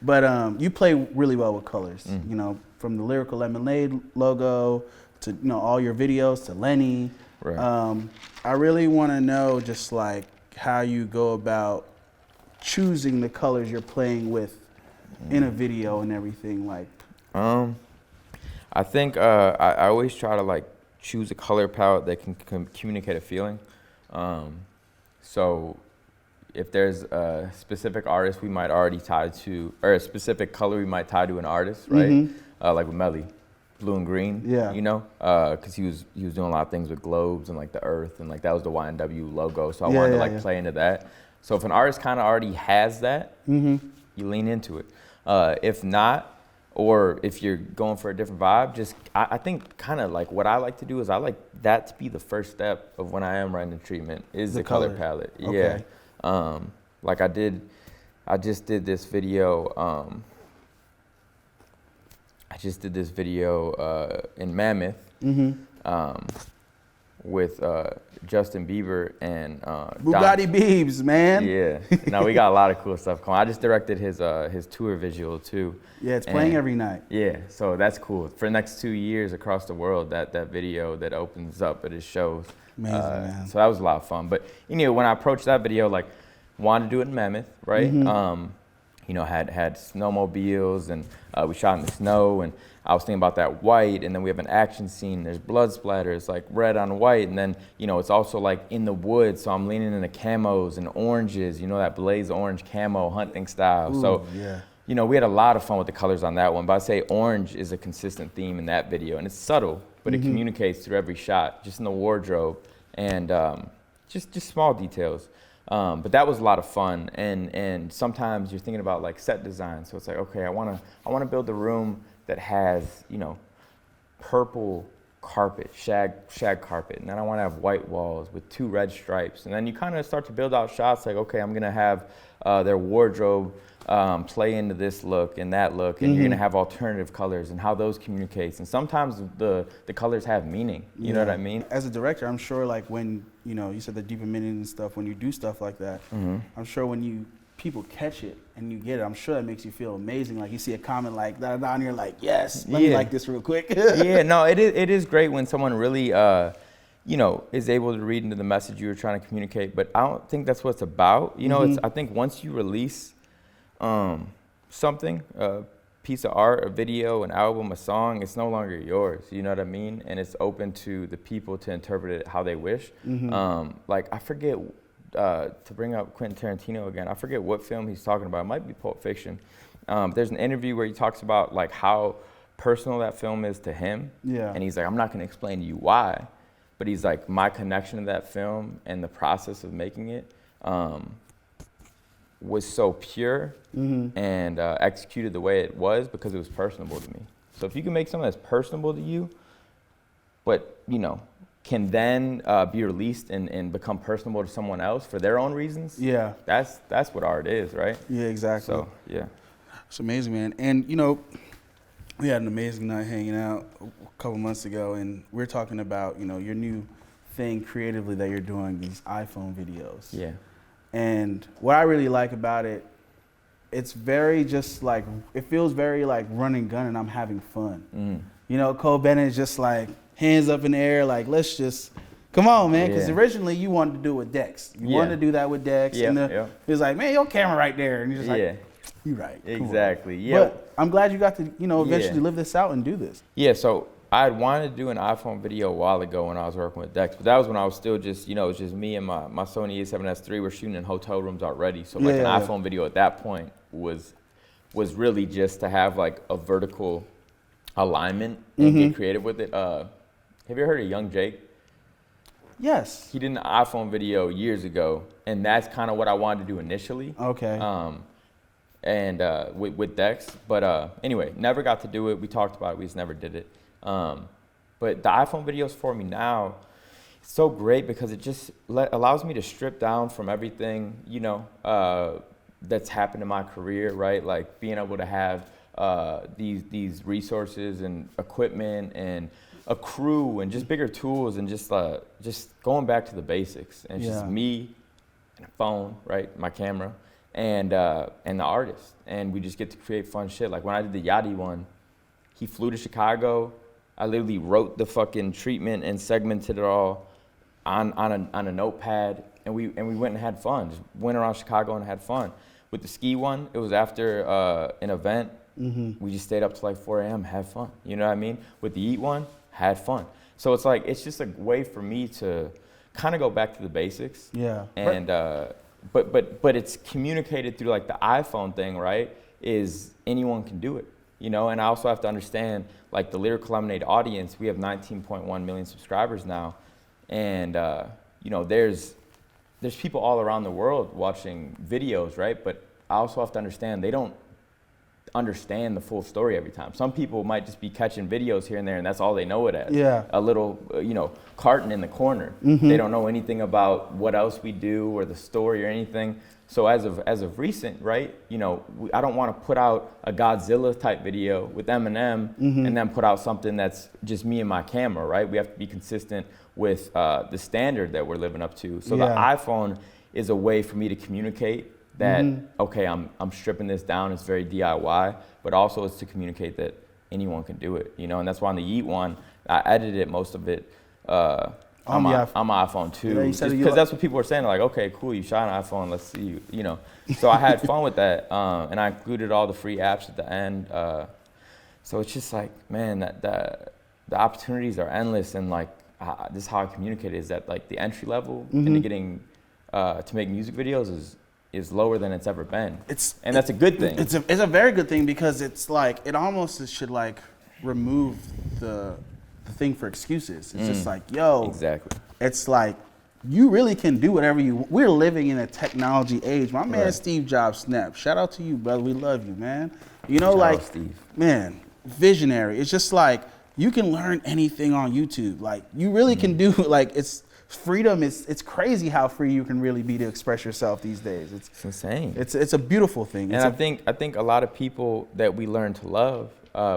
But you play really well with colors, you know, from the Lyrical Lemonade logo to, you know, all your videos to Lenny.
Right.
I really want to know just like how you go about choosing the colors you're playing with in a video and everything like.
I think I always try to like choose a color palette that can communicate a feeling. So if there's a specific artist we might already tie to, or a specific color we might tie to an artist, right? Like with Melly, blue and green.
Yeah.
You know, because he was doing a lot of things with globes and like the earth, and like that was the YNW logo. So I wanted to like play into that. So if an artist kind of already has that, you lean into it. If not, or if you're going for a different vibe, just I think kind of like what I like to do is I like that to be the first step of when I am writing the treatment is the color palette.
Okay.
Yeah. Like I just did this video. In Mammoth with Justin Bieber and
Bugatti Biebs, man.
Yeah. No, we got a lot of cool stuff coming. I just directed his tour visual too.
Yeah, it's playing every night.
Yeah, so that's cool. For the next 2 years across the world, that video that opens up at his shows.
Amazing, man.
So that was a lot of fun. But you know, when I approached that video, like wanted to do it in Mammoth, right? You know, had snowmobiles and we shot in the snow, and I was thinking about that white, and then we have an action scene, there's blood splatters, like red on white, and then, you know, it's also like in the woods, so I'm leaning into camos and oranges, you know, that blaze orange camo hunting style.
Ooh,
so,
yeah.
you know, we had a lot of fun with the colors on that one, but I'd say orange is a consistent theme in that video, and it's subtle, but it communicates through every shot, just in the wardrobe, and just small details. But that was a lot of fun, and sometimes you're thinking about like set design, so it's like, okay, I wanna build a room that has, you know, purple carpet, shag carpet, and then I want to have white walls with 2 red stripes, and then you kind of start to build out shots like, okay, I'm gonna have their wardrobe play into this look and that look, and you're gonna have alternative colors and how those communicates, and sometimes the colors have meaning. You know what I mean?
As a director, I'm sure like when, you know, you said the deeper meaning and stuff, when you do stuff like that, I'm sure when people catch it and you get it, I'm sure that makes you feel amazing. Like you see a comment like da da da, and you're like, yes, let me like this real quick.
Yeah, no, it is great when someone really, you know, is able to read into the message you were trying to communicate. But I don't think that's what it's about. You know, I think once you release something, a piece of art, a video, an album, a song, it's no longer yours. You know what I mean? And it's open to the people to interpret it how they wish. Like I forget. To bring up Quentin Tarantino again, I forget what film he's talking about. It might be Pulp Fiction. There's an interview where he talks about like how personal that film is to him.
Yeah.
And he's like, I'm not going to explain to you why, but he's like, my connection to that film and the process of making it was so pure and executed the way it was because it was personable to me. So if you can make something that's personable to you, but, you know, can then be released and become personable to someone else for their own reasons.
Yeah.
That's what art is, right?
Yeah, exactly.
So, yeah.
It's amazing, man. And, you know, we had an amazing night hanging out a couple months ago, and we're talking about, you know, your new thing creatively that you're doing, these iPhone videos.
Yeah.
And what I really like about it, it's very just like, it feels very like run and gun and I'm having fun. You know, Cole Bennett is just like, hands up in the air, like, let's just, come on, man. Because originally you wanted to do it with Dex. You wanted to do that with Dex.
Yeah,
and it was like, man, your camera right there. And you're just like, you're right.
Exactly. Yeah.
But I'm glad you got to, you know, eventually live this out and do this.
Yeah, so I had wanted to do an iPhone video a while ago when I was working with Dex, but that was when I was still just, you know, it was just me and my Sony A7S III. We're shooting in hotel rooms already. So like an iPhone video at that point was really just to have like a vertical alignment and get creative with it. Have you ever heard of Young Jake?
Yes.
He did an iPhone video years ago, and that's kind of what I wanted to do initially.
Okay.
And with Dex, but anyway, never got to do it. We talked about it, we just never did it. But the iPhone videos for me now, it's so great because it just allows me to strip down from everything, you know, that's happened in my career, right? Like being able to have these resources and equipment and a crew and just bigger tools and just going back to the basics. And it's just me and a phone, right? My camera. And the artist, and we just get to create fun shit. Like when I did the Yachty one, he flew to Chicago. I literally wrote the fucking treatment and segmented it all on a notepad, and we went and had fun. Just went around Chicago and had fun. With the ski one, it was after an event. We just stayed up till like 4 a.m. had fun. You know what I mean? With the Yeat one, had fun. So it's like it's just a way for me to kind of go back to the basics.
Yeah.
And But it's communicated through like the iPhone thing, right? Is anyone can do it, you know? And I also have to understand like the Lyrical Lemonade audience, we have 19.1 million subscribers now. And, you know, there's people all around the world watching videos, right? But I also have to understand they don't understand the full story every time. Some people might just be catching videos here and there, and that's all they know it as.
Yeah.
A little, you know, carton in the corner. They don't know anything about what else we do or the story or anything. So as of recent, right, you know, I don't want to put out a Godzilla type video with Eminem and then put out something that's just me and my camera, right? We have to be consistent with the standard that we're living up to. So the iPhone is a way for me to communicate that, okay, I'm stripping this down, it's very DIY, but also it's to communicate that anyone can do it, you know? And that's why on the Yeat one, I edited most of it on my iPhone too, because that's what people were saying, like, okay, cool, you shot an iPhone, let's see you know? So I had fun with that, and I included all the free apps at the end. So it's just like, man, the opportunities are endless, and like, this is how I communicate is that like the entry level into getting to make music videos is lower than it's ever been. And that's a good thing.
It's a very good thing because it's like, it almost should like remove the thing for excuses. It's just like, yo. Exactly. It's like, you really can do whatever we're living in a technology age. My man Steve Jobs snapped. Shout out to you, brother. We love you, man. You know, like, Steve. Man, visionary. It's just like, you can learn anything on YouTube. Like, you really can do, like, it's freedom. It's crazy how free you can really be to express yourself these days. It's
insane.
It's a beautiful thing.
And I think a lot of people that we learn to love,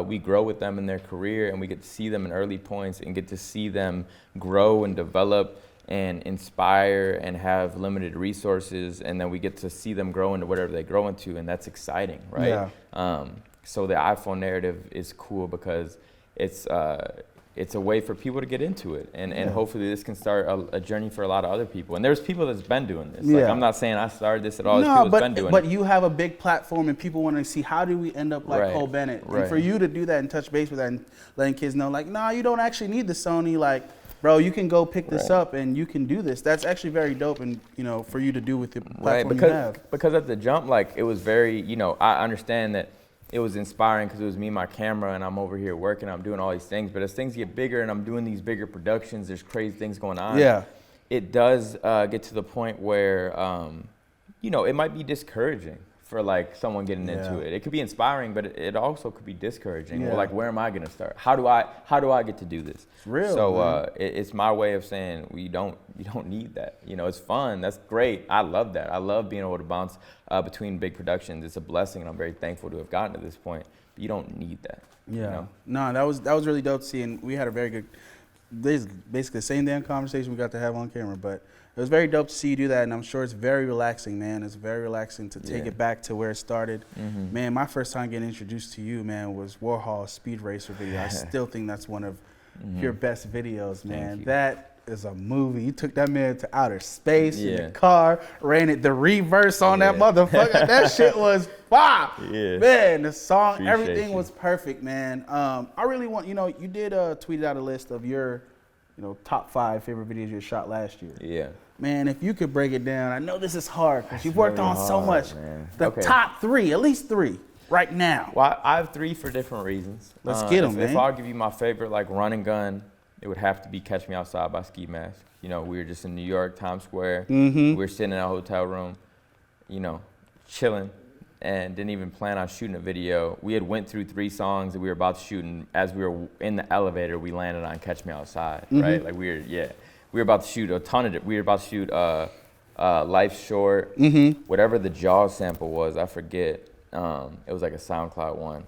we grow with them in their career, and we get to see them in early points and get to see them grow and develop and inspire and have limited resources, and then we get to see them grow into whatever they grow into, and that's exciting, right? Yeah. So the iPhone narrative is cool because it's a way for people to get into it, and hopefully this can start a journey for a lot of other people. And there's people that's been doing this. Like, I'm not saying I started this at all. There's people that's been doing it.
But you have a big platform, and people want to see, how do we end up like Cole Bennett? And for you to do that and touch base with that and letting kids know, like, nah, you don't actually need the Sony. Like, bro, you can go pick this up and you can do this. That's actually very dope, and you know, for you to do with the platform you have.
Because at the jump, like, it was very, you know, I understand that it was inspiring because it was me and my camera, and I'm over here working, I'm doing all these things. But as things get bigger and I'm doing these bigger productions, there's crazy things going on.
Yeah.
It does get to the point where, you know, it might be discouraging for like someone getting into it. It could be inspiring, but it also could be discouraging. Well, like, where am I gonna start? How do I get to do this?
It's real.
So it's my way of saying you don't need that. You know, it's fun. That's great. I love that. I love being able to bounce between big productions. It's a blessing, and I'm very thankful to have gotten to this point. But you don't need that.
Yeah.
You know?
No, that was really dope to see, and we had a very good. This is basically the same damn conversation we got to have on camera, but it was very dope to see you do that, and I'm sure it's very relaxing, man. It's very relaxing to take it back to where it started. Man, my first time getting introduced to you, man, was Warhol's Speed Racer video. I still think that's one of your best videos, man. That is a movie. You took that man to outer space in the car, ran it the reverse on that motherfucker. That shit was fire. Man, the song, everything was perfect, man. I really want, you know, you did tweet out a list of your, you know, top 5 favorite videos you shot last year.
Yeah.
Man, if you could break it down, I know this is hard because you've worked on so much.
Man.
The top 3, at least 3, right now.
Well, I have 3 for different reasons.
Let's get them, man.
If I'll give you my favorite, like, run and gun, it would have to be Catch Me Outside by Ski Mask. You know, we were just in New York, Times Square. We were sitting in a hotel room, you know, chilling, and didn't even plan on shooting a video. We had went through 3 songs that we were about to shoot, and as we were in the elevator, we landed on Catch Me Outside, right? Like, we were about to shoot a ton of it. We were about to shoot Life Short, whatever the Jaws sample was, I forget. It was like a SoundCloud one.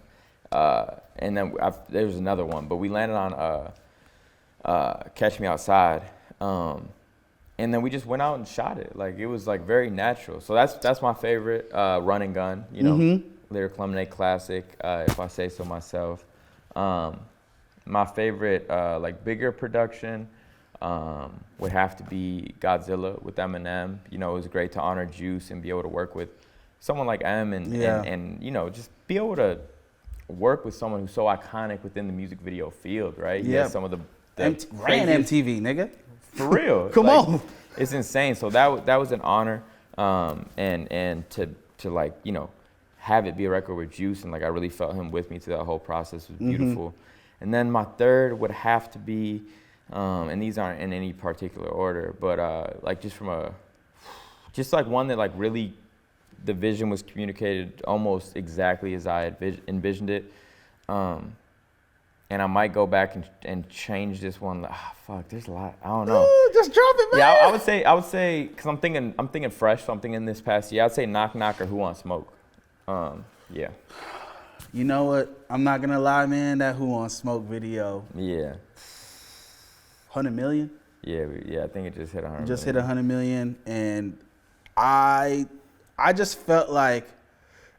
And then there was another one, but we landed on Catch Me Outside. And then we just went out and shot it. Like, it was like very natural. So that's my favorite run and gun, you know, Lyrical Lemonade classic, if I say so myself. My favorite like bigger production would have to be Godzilla with Eminem. You know, it was great to honor Juice and be able to work with someone like M and you know, just be able to work with someone who's so iconic within the music video field, right?
Yeah.
Some of the
ran MTV, nigga.
For real.
Come on.
It's insane. So that was an honor. And to like, you know, have it be a record with Juice, and like I really felt him with me through that whole process was beautiful. And then my third would have to be, and these aren't in any particular order, but like just like one that like really the vision was communicated almost exactly as I had envisioned it. And I might go back and change this one. Fuck, there's a lot. I don't know.
Ooh, just drop it, man.
Yeah, I would say, cause I'm thinking fresh. So I'm thinking this past year. I'd say Knock Knock or Who Wants Smoke. Yeah.
You know what? I'm not gonna lie, man. That Who Wants Smoke video.
Yeah.
100 million.
Yeah, I think it just hit 100.
Just hit 100 million, and I just felt like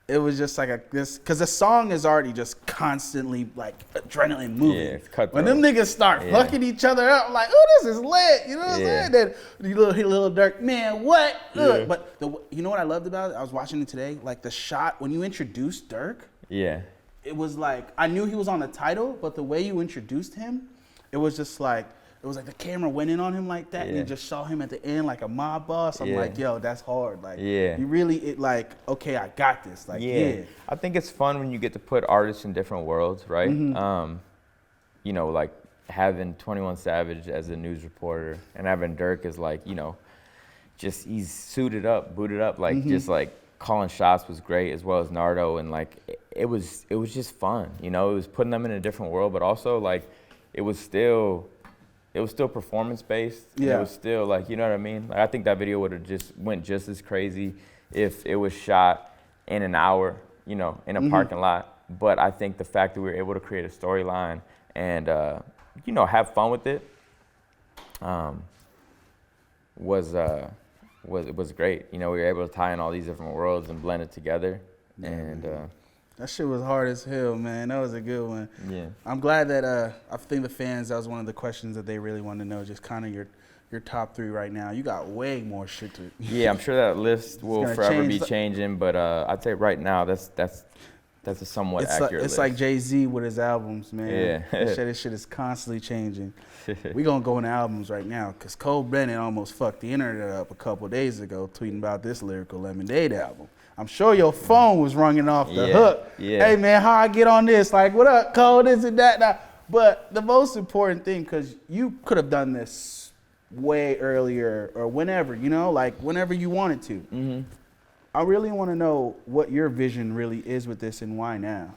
it was just like this, because the song is already just constantly like adrenaline moving.
Yeah, it's cutthroat.
When them niggas start fucking each other up, I'm like, oh, this is lit. You know what I'm saying? Then you little Dirk, man, what?
Yeah.
But you know what I loved about it? I was watching it today. Like the shot when you introduced Dirk.
Yeah.
It was like, I knew he was on the title, but the way you introduced him, it was just like, it was like the camera went in on him like that, and you just saw him at the end like a mob boss. I'm like, yo, that's hard. Like, you really, okay, I got this. Like,
I think it's fun when you get to put artists in different worlds, right? You know, like having 21 Savage as a news reporter and having Dirk as like, you know, just he's suited up, booted up, like just like calling shots was great, as well as Nardo, and like it was just fun. You know, it was putting them in a different world, but also like it was still performance based.
Yeah.
It was still like, you know what I mean? Like, I think that video would have just went just as crazy if it was shot in an hour, you know, in a parking lot. But I think the fact that we were able to create a storyline and, you know, have fun with it was great. You know, we were able to tie in all these different worlds and blend it together. And
that shit was hard as hell, man. That was a good one.
Yeah.
I'm glad that I think the fans, that was one of the questions that they really wanted to know, just kind of your top 3 right now. You got way more shit to.
Yeah, I'm sure that list will forever be changing, but I'd say right now that's a somewhat accurate list.
It's like Jay-Z with his albums, man.
Yeah.
This shit is constantly changing. We gonna go into albums right now, because Cole Bennett almost fucked the internet up a couple days ago tweeting about this Lyrical Lemonade album. I'm sure your phone was ringing off the hook.
Yeah.
Hey man, how I get on this? Like, what up, Cole? This and that. But the most important thing, because you could have done this way earlier or whenever, you know, like whenever you wanted to.
Mm-hmm.
I really want to know what your vision really is with this and why now.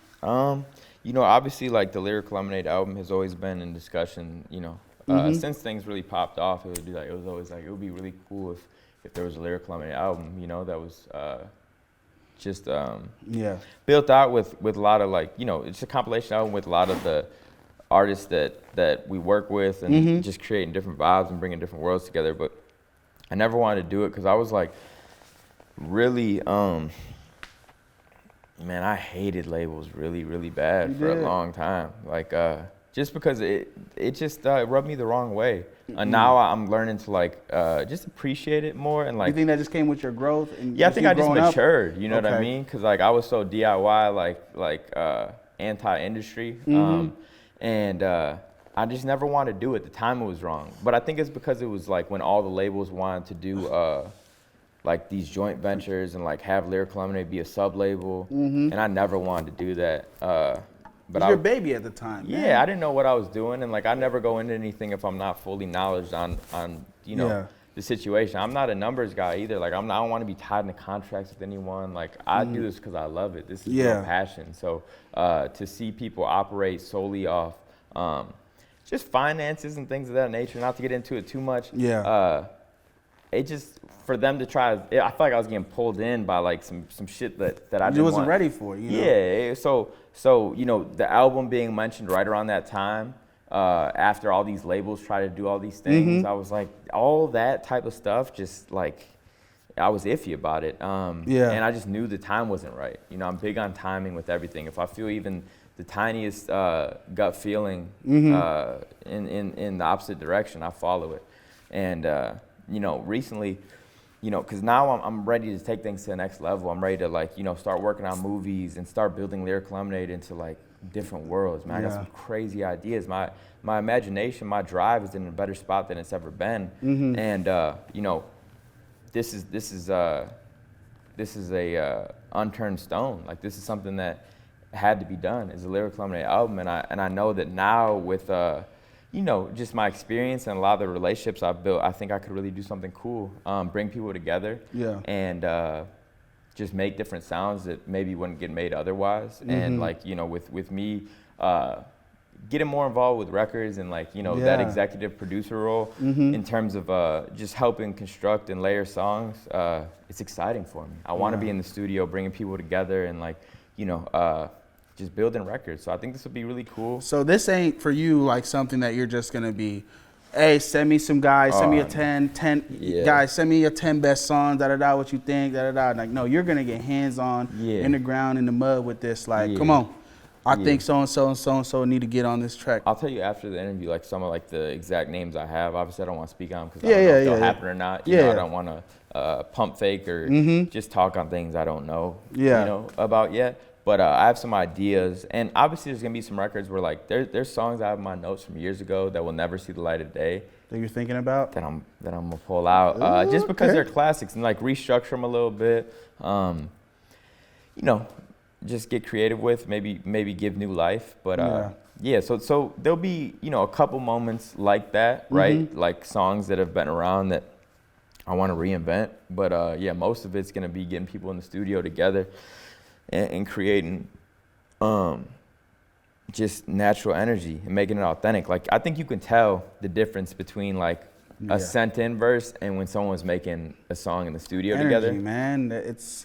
You know, obviously, like the Lyrical Lemonade album has always been in discussion. You know, since things really popped off, it was always like it would be really cool if there was a Lyrical Lemonade album. You know, that was just built out with a lot of like, you know, it's a compilation album with a lot of the artists that we work with and just creating different vibes and bringing different worlds together. But I never wanted to do it because I was like really man, I hated labels really, really bad for a long time. Like, just because it just rubbed me the wrong way. And now I'm learning to like just appreciate it more and like.
You think that just came with your growth? And
yeah, I think I just matured.
Up?
You know what I mean? Because like I was so DIY, like anti-industry, and I just never wanted to do it. The timing was wrong. But I think it's because it was like when all the labels wanted to do. Like these joint ventures and like have Lyrical Lemonade be a sub-label, and I never wanted to do that. But
I was your baby at the time.
Yeah,
man.
I didn't know what I was doing, and like I never go into anything if I'm not fully knowledge on you know the situation. I'm not a numbers guy either. Like I don't want to be tied into contracts with anyone. Like I do this because I love it. This is my passion. So to see people operate solely off just finances and things of that nature, not to get into it too much. It just for them to try. I feel like I was getting pulled in by like some shit that I
wasn't ready for. You know?
Yeah. So you know the album being mentioned right around that time, after all these labels try to do all these things, I was like all that type of stuff. Just like I was iffy about it. And I just knew the time wasn't right. You know, I'm big on timing with everything. If I feel even the tiniest gut feeling in the opposite direction, I follow it. And you know, recently, you know, because now I'm ready to take things to the next level. I'm ready to like, you know, start working on movies and start building Lyrical Lemonade into like different worlds, man. I got some crazy ideas. My imagination, my drive is in a better spot than it's ever been. And you know, this is a unturned stone. Like this is something that had to be done as a Lyrical Lemonade album. And I know that now with you know, just my experience and a lot of the relationships I've built, I think I could really do something cool, bring people together, and just make different sounds that maybe wouldn't get made otherwise. And like, you know, with me getting more involved with records and like, you know, that executive producer role in terms of just helping construct and layer songs, it's exciting for me. I want to be in the studio, bringing people together and like, you know, just building records. So I think this would be really cool.
So this ain't for you like something that you're just gonna be, hey, send me some guys, send me a 10 guys, send me your 10 best songs, what you think, Like, no, you're gonna get hands-on in the ground, in the mud with this. Like, come on. I think so-and-so and so-and-so need to get on this track.
I'll tell you after the interview, like some of like the exact names I have. Obviously, I don't want to speak on them because I don't know if they'll happen or not. You know, I don't want to pump fake or just talk on things I don't know, you know, about yet. But I have some ideas, and obviously there's gonna be some records where like there's songs I have in my notes from years ago that will never see the light of day.
That you're thinking about?
That I'm gonna pull out, just because they're classics and like restructure them a little bit. You know, just get creative with, maybe give new life. But so there'll be, you know, a couple moments like that, right? Like songs that have been around that I want to reinvent. But most of it's gonna be getting people in the studio together and creating just natural energy and making it authentic. Like I think you can tell the difference between like a sent-in verse and when someone's making a song in the studio
energy,
together.
Man, it's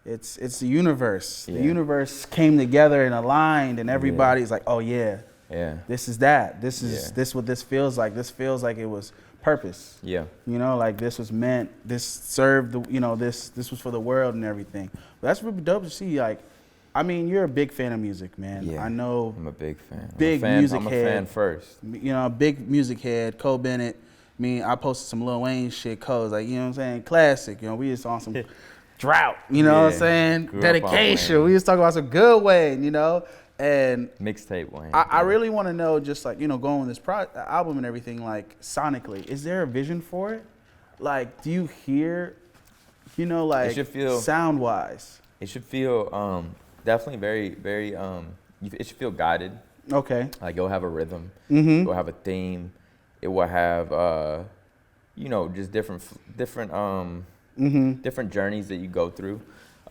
the universe. The universe came together and aligned, and everybody's like, oh this is that. This is what this feels like. This feels like it was purpose. You know, like this was meant, this served the, you know, this was for the world and everything. But that's really dope to see. Like, I mean, you're a big fan of music, man. I know.
I'm a big fan.
Music
I'm a
head.
fan first.
You know, a big music head. Cole Bennett. I mean, I posted some Lil Wayne shit. Cole's like, you know what I'm saying? Classic. You know, we just on some drought. You know what I'm saying? Dedication. We just talking about some good Wayne, you know? And
mixtape Wayne.
I really want to know, just like, you know, going with this album and everything, like sonically, is there a vision for it? Like, do you hear You know, like
it should feel
sound wise.
It should feel definitely very it should feel guided.
Okay.
Like it'll have a rhythm.
Mm-hmm.
It'll have a theme. It will have just different journeys that you go through.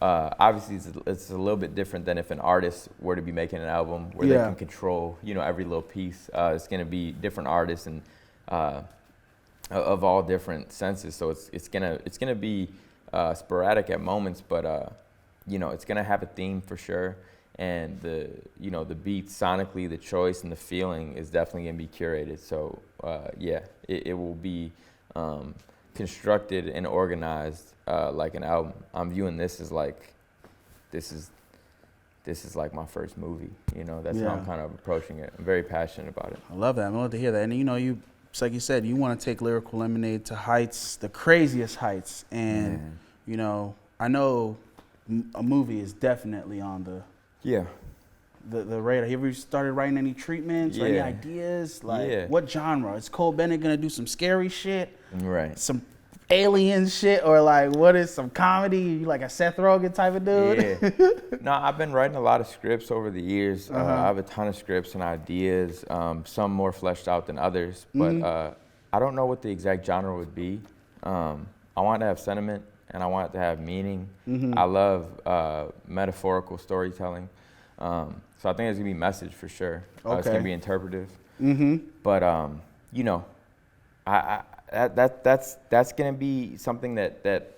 Obviously, it's a little bit different than if an artist were to be making an album where they can control, every little piece. It's going to be different artists and of all different senses. So it's gonna be sporadic at moments, but it's gonna have a theme for sure. And the beat sonically, the choice and the feeling is definitely gonna be curated. So it will be constructed and organized like an album. I'm viewing this as like this is like my first movie. That's how I'm kind of approaching it. I'm very passionate about it.
I love that. I love to hear that. And you, it's like you said, you want to take Lyrical Lemonade to heights, the craziest heights. And I know a movie is definitely on the radar. Have you ever started writing any treatments or any ideas? Like what genre? Is Cole Bennett gonna do some scary shit?
Right.
Some alien shit, or like what is some comedy? You like a Seth Rogen type of dude?
Yeah. No, I've been writing a lot of scripts over the years. I have a ton of scripts and ideas, some more fleshed out than others. But I don't know what the exact genre would be. I want it to have sentiment and I want it to have meaning. I love metaphorical storytelling. So I think it's gonna be message for sure. It's gonna be interpretive. But that's gonna be something that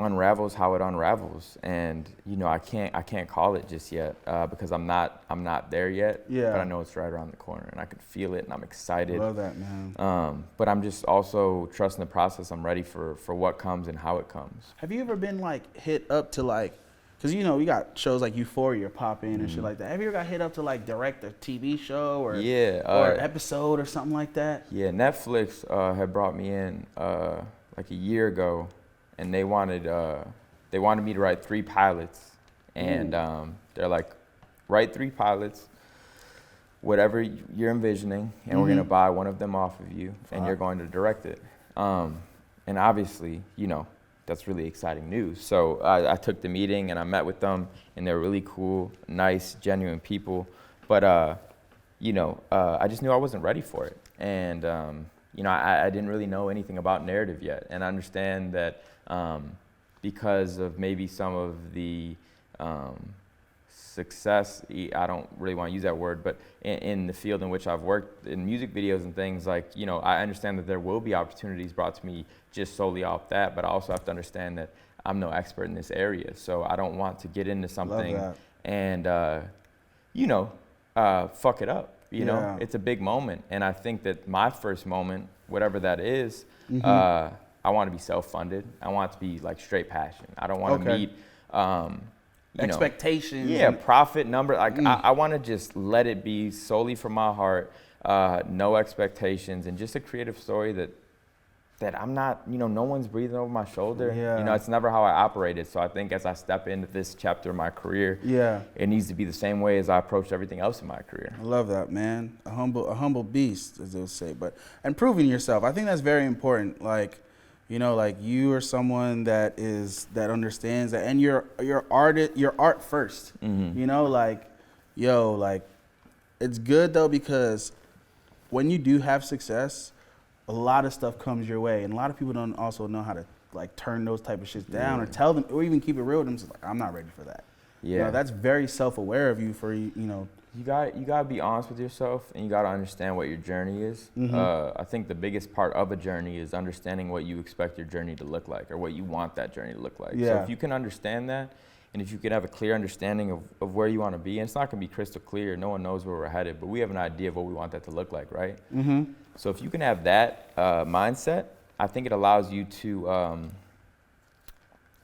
unravels how it unravels, and I can't call it just yet because I'm not there yet. Yeah. But I know it's right around the corner, and I can feel it, and I'm excited.
Love that, man.
But I'm just also trusting the process. I'm ready for what comes and how it comes.
Have you ever been like hit up to like? Because, we got shows like Euphoria pop in and shit like that. Have you ever got hit up to like direct a TV show or an episode or something like that?
Yeah, Netflix had brought me in like a year ago, and they wanted me to write 3 pilots. And they're like, write 3 pilots, whatever you're envisioning, and we're going to buy one of them off of you, and you're going to direct it. And obviously, that's really exciting news. So I took the meeting and I met with them, and they're really cool, nice, genuine people. But I just knew I wasn't ready for it. And I didn't really know anything about narrative yet. And I understand that because of maybe some of the success, I don't really want to use that word, but in the field in which I've worked in music videos and things, like, I understand that there will be opportunities brought to me just solely off that, but I also have to understand that I'm no expert in this area. So I don't want to get into something and, fuck it up. It's a big moment. And I think that my first moment, whatever that is, I want to be self-funded. I want it to be like straight passion. I don't want to meet,
expectations.
Profit number. Like I want to just let it be solely from my heart, no expectations, and just a creative story that I'm not, no one's breathing over my shoulder. It's never how I operated. So I think as I step into this chapter of my career, it needs to be the same way as I approached everything else in my career.
I love that, man. A humble beast, as they'll say. And proving yourself, I think that's very important. Like, like you are someone that understands that, and you're art first. It's good though, because when you do have success, a lot of stuff comes your way, and a lot of people don't also know how to like turn those type of shit down or tell them, or even keep it real with them. It's like, I'm not ready for that. That's very self-aware of you. You
gotta be honest with yourself, and you gotta understand what your journey is. I think the biggest part of a journey is understanding what you expect your journey to look like, or what you want that journey to look like. So if you can understand that, and if you can have a clear understanding of where you want to be, and it's not gonna be crystal clear, no one knows where we're headed, but we have an idea of what we want that to look like, right? So if you can have that mindset, I think it allows you to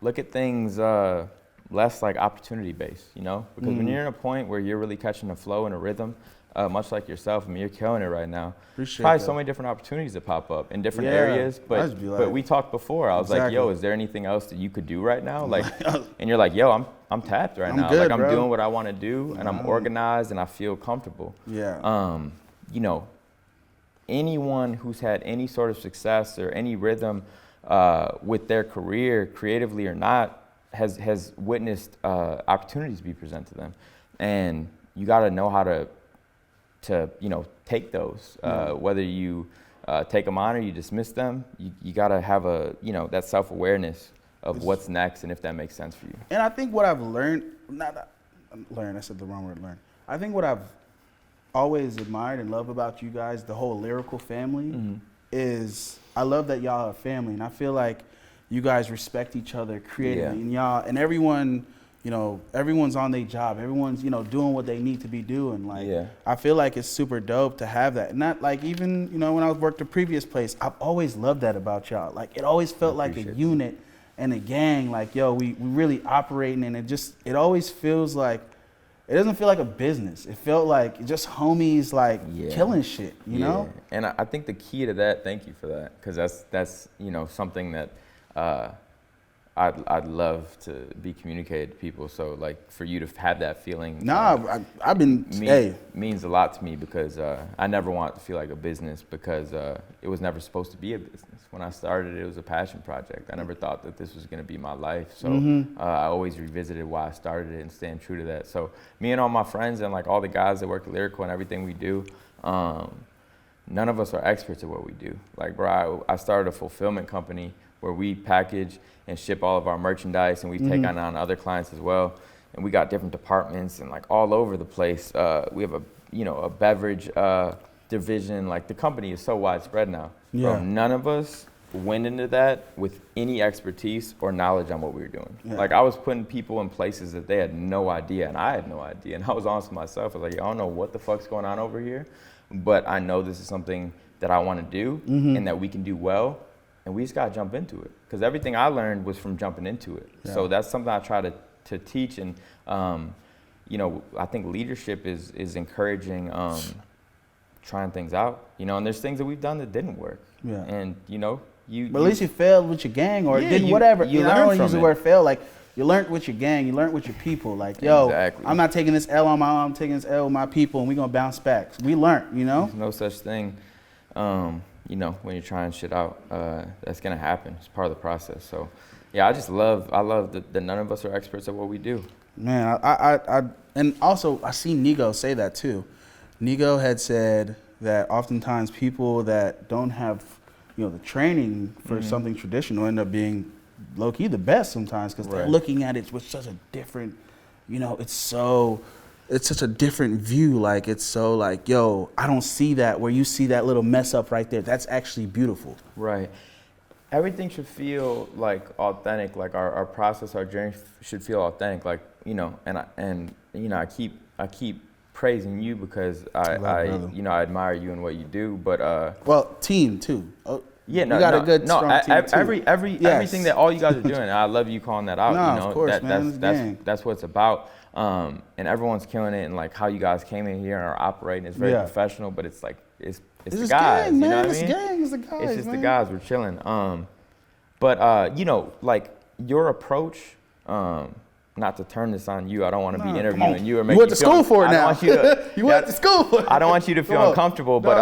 look at things less like opportunity based, because when you're in a point where you're really catching a flow and a rhythm, much like yourself, you're killing it right now. Probably so many different opportunities that pop up in different areas, but we talked before. I was like, yo, is there anything else that you could do right now? Like, and you're like, yo, I'm tapped right now.
Good,
like I'm doing what I want to do, and I'm organized, and I feel comfortable. Anyone who's had any sort of success or any rhythm, with their career, creatively or not, has witnessed opportunities be presented to them, and you got to know how to take those. Whether you take them on or you dismiss them, you got to have that self-awareness of what's next and if that makes sense for you.
And I think what I've learned, I said the wrong word, learn. I think what I've always admired and loved about you guys, the whole lyrical family, is I love that y'all are a family, and I feel like you guys respect each other creatively, and y'all, and everyone, everyone's on their job, everyone's, doing what they need to be doing. Like, I feel like it's super dope to have that. Not like even, when I worked the previous place, I've always loved that about y'all. Like, it always felt like a unit and a gang. Like, yo, we really operating, and it always feels like, it doesn't feel like a business. It felt like just homies, like killing shit, you know?
And I think the key to that, thank you for that, because that's something that I'd love to be communicated to people. So like for you to have that feeling, means a lot to me, because I never want it to feel like a business, because it was never supposed to be a business. When I started, it was a passion project. I never thought that this was going to be my life. So I always revisited why I started it and staying true to that. So me and all my friends and like all the guys that work at Lyrical and everything we do, none of us are experts at what we do. Like, bro, I started a fulfillment company where we package and ship all of our merchandise, and we take on other clients as well. And we got different departments and like all over the place. We have a beverage division. Like, the company is so widespread now. Bro, none of us went into that with any expertise or knowledge on what we were doing. Like, I was putting people in places that they had no idea, and I had no idea. And I was honest with myself. I was like, I don't know what the fuck's going on over here, but I know this is something that I want to do and that we can do well. And we just got to jump into it, because everything I learned was from jumping into it. So that's something I try to teach. And, I think leadership is encouraging trying things out, and there's things that we've done that didn't work. And, but
at least you failed with your gang, or didn't, whatever. I don't want to use the word fail. Like, you learned with your gang, you learned with your people. Like, I'm not taking this L on my own, I'm taking this L with my people, and we're going to bounce back. We learned,
There's no such thing. When you're trying shit out, that's gonna happen. It's part of the process. So, I love that none of us are experts at what we do.
Man, and also I see Nigo say that too. Nigo had said that oftentimes people that don't have, the training for something traditional end up being low key the best sometimes, because they're looking at it with such a different, it's such a different view. Like, it's so like, yo, I don't see that where you see that little mess up right there. That's actually beautiful.
Right. Everything should feel like authentic. Like our process, our journey should feel authentic. Like, I keep praising you because I admire you and what you do. But
team too.
Yeah,
you got a good strong team too.
Everything that all you guys are doing, I love you calling that out.
Of course, man.
That's what it's about. And everyone's killing it, and like how you guys came in here and are operating is very professional, but it's like it's the guys,
gang, man.
You know what
I mean? Gang, it's the guys,
it's just
man.
the guys, we're chilling. Like your approach, not to turn this on you, I don't want to be interviewing you or making
you went to school for it now. You went to school for it.
I don't want you to feel uncomfortable, but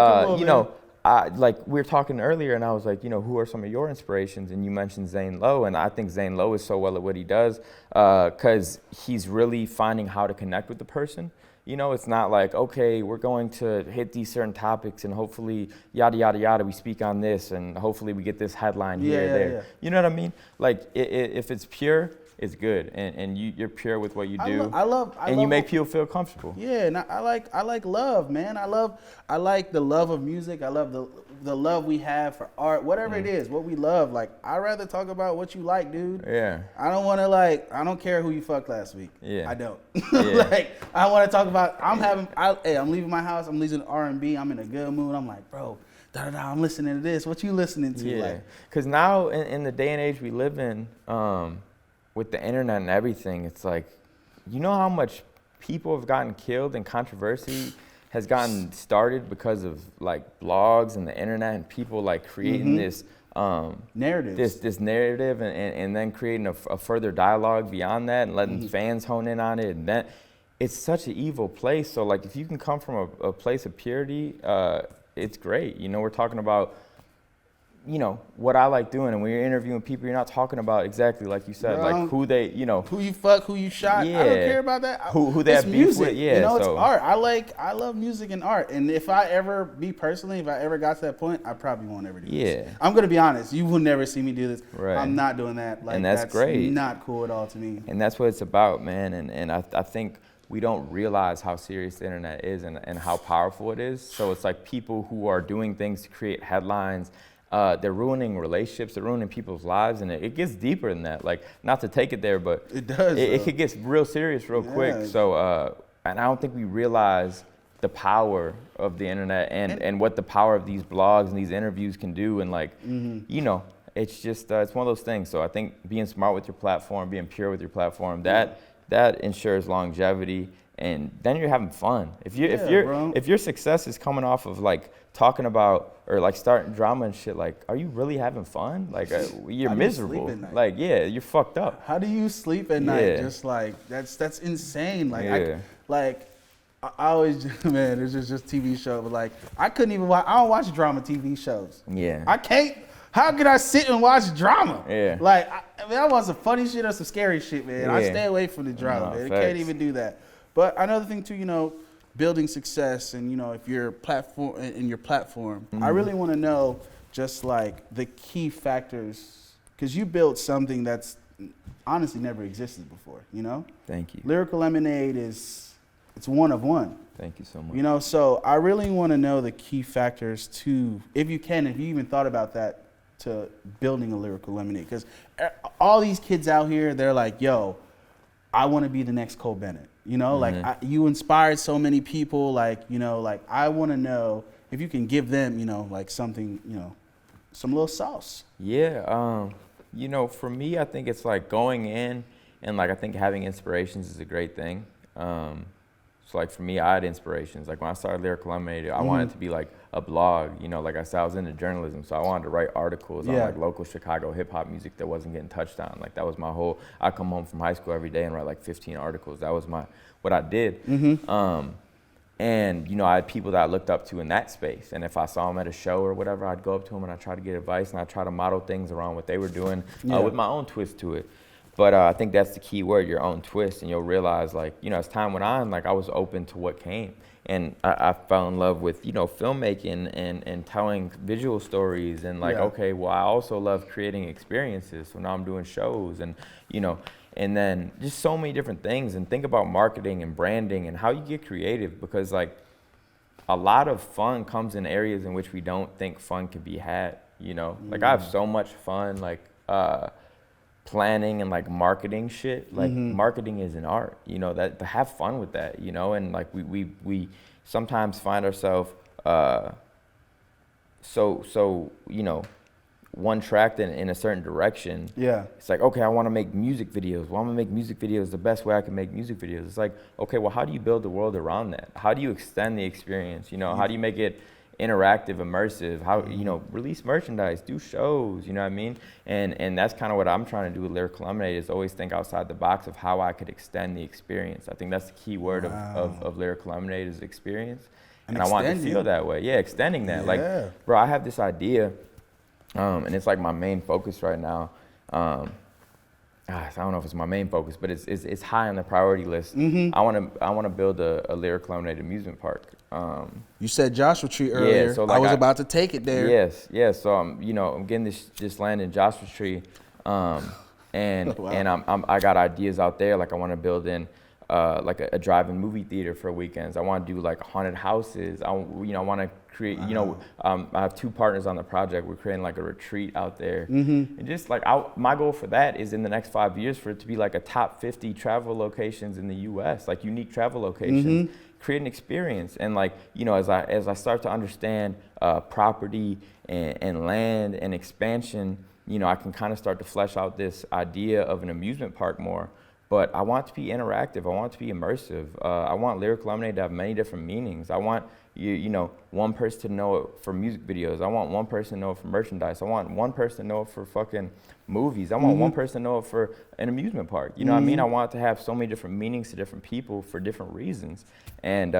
like we were talking earlier, and I was like, who are some of your inspirations? And you mentioned Zane Lowe, and I think Zane Lowe is so well at what he does because he's really finding how to connect with the person. It's not like, okay, we're going to hit these certain topics, and hopefully yada yada yada, we speak on this, and hopefully we get this headline here or there. You know what I mean? Like if it's pure, it's good, and you're pure with what you do. And you make people feel comfortable.
Yeah, and I like love, man. I like the love of music. I love the love we have for art, whatever it is, what we love. Like, I'd rather talk about what you like, dude.
Yeah.
I don't want to I don't care who you fucked last week.
Yeah.
I don't. Like, I want to talk about, I'm leaving my house, I'm listening to R&B, I'm in a good mood. I'm like, bro, I'm listening to this. What you listening to?
Yeah. Because now in the day and age we live in, with the internet and everything, it's like, how much people have gotten killed and controversy has gotten started because of like blogs and the internet and people like creating this
narrative,
this narrative, and then creating a further dialogue beyond that and letting fans hone in on it. And then it's such an evil place. So like, if you can come from a place of purity, it's great. We're talking about you know, what I like doing. And when you're interviewing people, you're not talking about exactly like you said,
Bro,
like who they, you know.
Who you fuck, who you shot.
Yeah.
I don't care about that.
Who they
it's
have beef
music.
with. Yeah,
you know, it's
so.
art. I love music and art. And if I ever, me personally, if I ever got to that point, I probably won't ever do this. I'm going to be honest. You will never see me do this.
Right.
I'm not doing that. Like,
and that's great.
Not cool at all to me.
And that's what it's about, man. And I think we don't realize how serious the internet is and how powerful it is. So it's like people who are doing things to create headlines, they're ruining relationships, they're ruining people's lives, and it gets deeper than that. Like, not to take it there, but
it does.
It could get real serious real quick. So, and I don't think we realize the power of the internet and what the power of these blogs and these interviews can do. And like, you know, it's just, it's one of those things. So I think being smart with your platform, being pure with your platform, that ensures longevity, and then you're having fun. If your success is coming off of like talking about or like starting drama and shit, like, are you really having fun? Like, you're miserable. Like, yeah, you're fucked up.
How do you sleep at night? Just like that's insane. Like, I always, man, it's just TV show, but like I couldn't even watch. I don't watch drama TV shows.
Yeah,
I can't. How could I sit and watch drama?
Yeah. Like,
I want some funny shit or some scary shit, man. Yeah. I stay away from the drama, man. I can't even do that. But another thing too, you know, building success and, you know, if your platform, I really want to know just like the key factors, because you built something that's honestly never existed before, you know?
Thank you.
Lyrical Lemonade it's one of one.
Thank you so much.
You know, so I really want to know the key factors to, if you even thought about that, to building a Lyrical Lemonade, because all these kids out here, they're like, yo, I want to be the next Cole Bennett, you know, like you inspired so many people, like, you know, like I want to know if you can give them, you know, like something, you know, some little sauce.
Yeah, you know, for me, I think it's like going in and like I think having inspirations is a great thing. So like for me, I had inspirations. Like when I started Lyrical Lemonade, I wanted it to be like a blog. You know, like I said, I was into journalism, so I wanted to write articles on like local Chicago hip hop music that wasn't getting touched on. Like that was my whole. I come home from high school every day and write like 15 articles. That was what I did. And you know, I had people that I looked up to in that space. And if I saw them at a show or whatever, I'd go up to them and I'd try to get advice and I'd try to model things around what they were doing with my own twist to it. But I think that's the key word, your own twist, and you'll realize, like, you know, as time went on, like, I was open to what came. And I fell in love with, you know, filmmaking and telling visual stories and, like, okay, well, I also love creating experiences. So now I'm doing shows and, you know, and then just so many different things. And think about marketing and branding and how you get creative, because, like, a lot of fun comes in areas in which we don't think fun can be had, you know? Like, I have so much fun, like, planning and like marketing shit. Like marketing is an art, you know, that to have fun with that, you know, and like we sometimes find ourselves so you know, one tracked in a certain direction. It's like, okay, I want to make music videos. Well, I'm gonna make music videos the best way I can make music videos. It's like, okay, well, how do you build the world around that? How do you extend the experience? You know, how do you make it interactive, immersive? How, you know, release merchandise, do shows, you know what I mean? And that's kind of what I'm trying to do with Lyrical Lemonade, is always think outside the box of how I could extend the experience. I think that's the key word of Lyrical Lemonade, is experience. And I want it to feel that way. Yeah, extending that. Like, bro, I have this idea, and it's like my main focus right now. I don't know if it's my main focus, but it's high on the priority list. I want to build a Lyrical Lemonade amusement park.
You said Joshua Tree earlier.
Yeah, so like
I was about to take it there.
Yes. So you know, I'm getting this land in Joshua Tree, and I got ideas out there. Like I want to build in like a drive-in movie theater for weekends. I want to do like haunted houses. I want to create. You know, I have two partners on the project. We're creating like a retreat out there, and just like my goal for that is in the next 5 years for it to be like a top 50 travel locations in the U.S. Like unique travel locations. Create an experience. And like, you know, as I start to understand property and land and expansion, you know, I can kind of start to flesh out this idea of an amusement park more. But I want it to be interactive. I want it to be immersive. I want Lyrical Lemonade to have many different meanings. I want you know, one person to know it for music videos. I want one person to know it for merchandise. I want one person to know it for fucking movies. I want one person to know it for an amusement park. You know what I mean? I want it to have so many different meanings to different people for different reasons. And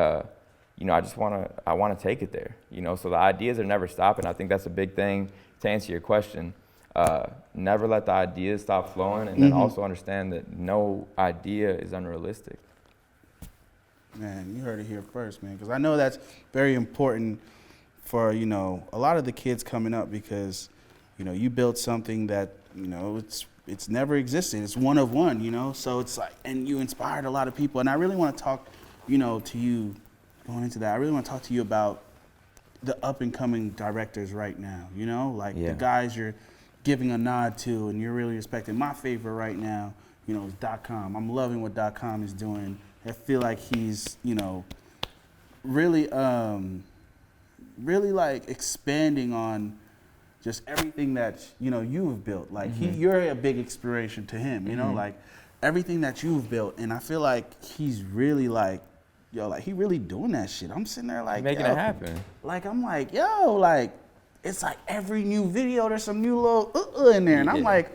I want to take it there, so the ideas are never stopping. I think that's a big thing to answer your question. Never let the ideas stop flowing, and then also understand that no idea is unrealistic.
Man, you heard it here first, man, because I know that's very important for, a lot of the kids coming up, because, you built something that, it's never existed. It's one of one, so it's like, and you inspired a lot of people. And I really want to talk, to you going into that. I really want to talk to you about the up and coming directors right now, the guys you're giving a nod to and you're really respecting. My favorite right now, is .com. I'm loving what .com is doing. I feel like he's, really like expanding on just everything that, you've built. Like you're a big inspiration to him, like everything that you've built. And I feel like he's really like, he really doing that shit. I'm sitting there like,
making it happen.
Like, I'm like, like, it's like every new video, there's some new little in there. And I'm like,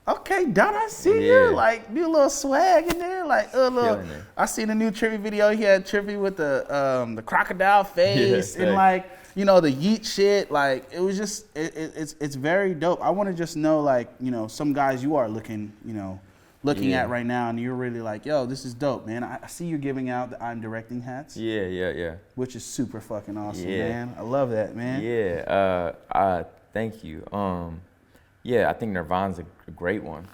okay, Don, I see you. Like, new little swag in there. Like, little. I seen a new Trippie video. He had Trippie with the crocodile face and like, the Yeat shit. Like, it was just, it's very dope. I want to just know, like, some guys you are looking at right now, and you're really like, yo, this is dope, man. I see you giving out the I'm directing hats.
Yeah.
Which is super fucking awesome, man. I love that, man.
Yeah. Thank you. I think Nirvana's a great one.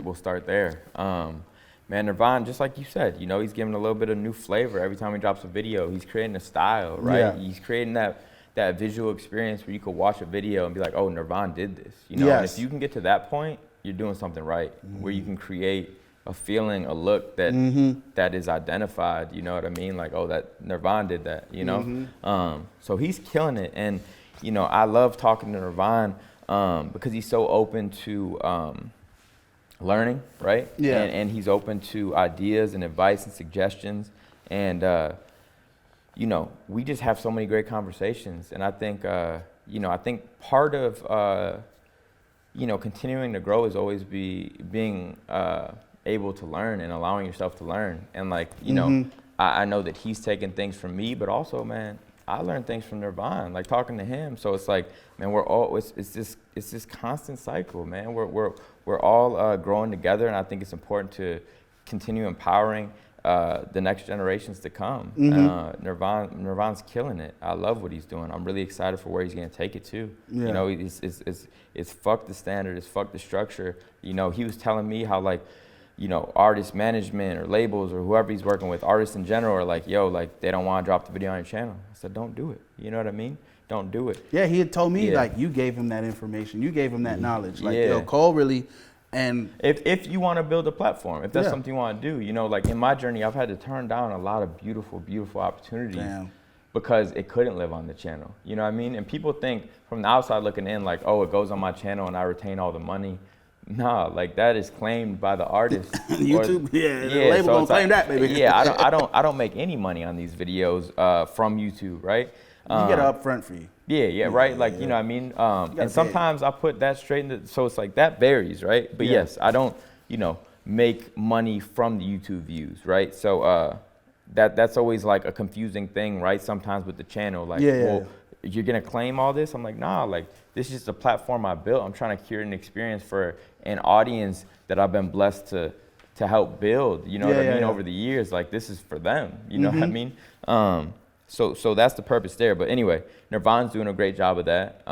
We'll start there. Man, Nirvana, just like you said, he's giving a little bit of new flavor every time he drops a video. He's creating a style, right? Yeah. He's creating that visual experience where you could watch a video and be like, oh, Nirvana did this. And if you can get to that point, you're doing something right, where you can create a feeling, a look that is identified, you know what I mean? Like, oh, that Nirvana did that, So he's killing it. And, I love talking to Nirvana because he's so open to learning, right? Yeah. And he's open to ideas and advice and suggestions. And, we just have so many great conversations. And I think, I think part of, continuing to grow is always being able to learn and allowing yourself to learn. And like, I know that he's taken things from me, but also, man, I learned things from Nirvana, like talking to him. So it's like, man, it's this constant cycle, man. We're all growing together, and I think it's important to continue empowering the next generations to come. Nirvana's killing it. I love what he's doing. I'm really excited for where he's gonna take it to. Yeah. It's fuck the standard, it's fuck the structure. He was telling me how like, artist management or labels or whoever he's working with, artists in general are like, yo, like they don't want to drop the video on your channel. I said, don't do it. You know what I mean? Don't do it.
Yeah, he had told me like you gave him that information, you gave him that knowledge. Like, yo, Cole really. And
if you want to build a platform, if that's something you want to do, like in my journey, I've had to turn down a lot of beautiful, beautiful opportunities because it couldn't live on the channel. You know what I mean? And people think from the outside looking in, like, oh, it goes on my channel and I retain all the money. Nah, like that is claimed by the artist.
YouTube, the label gonna claim that, baby.
Yeah, I don't make any money on these videos from YouTube, right?
You get an upfront fee.
Yeah, right? Like, you know what I mean? And sometimes I put that straight in so it's like that varies, right? But yes, I don't, make money from the YouTube views, right? So that's always like a confusing thing, right? Sometimes with the channel, like, well, you're gonna claim all this? I'm like, nah, like this is just a platform I built. I'm trying to curate an experience for an audience that I've been blessed to help build, you know what I mean, over the years. Like this is for them, you know what I mean? So that's the purpose there. But anyway, Nirvana's doing a great job of that.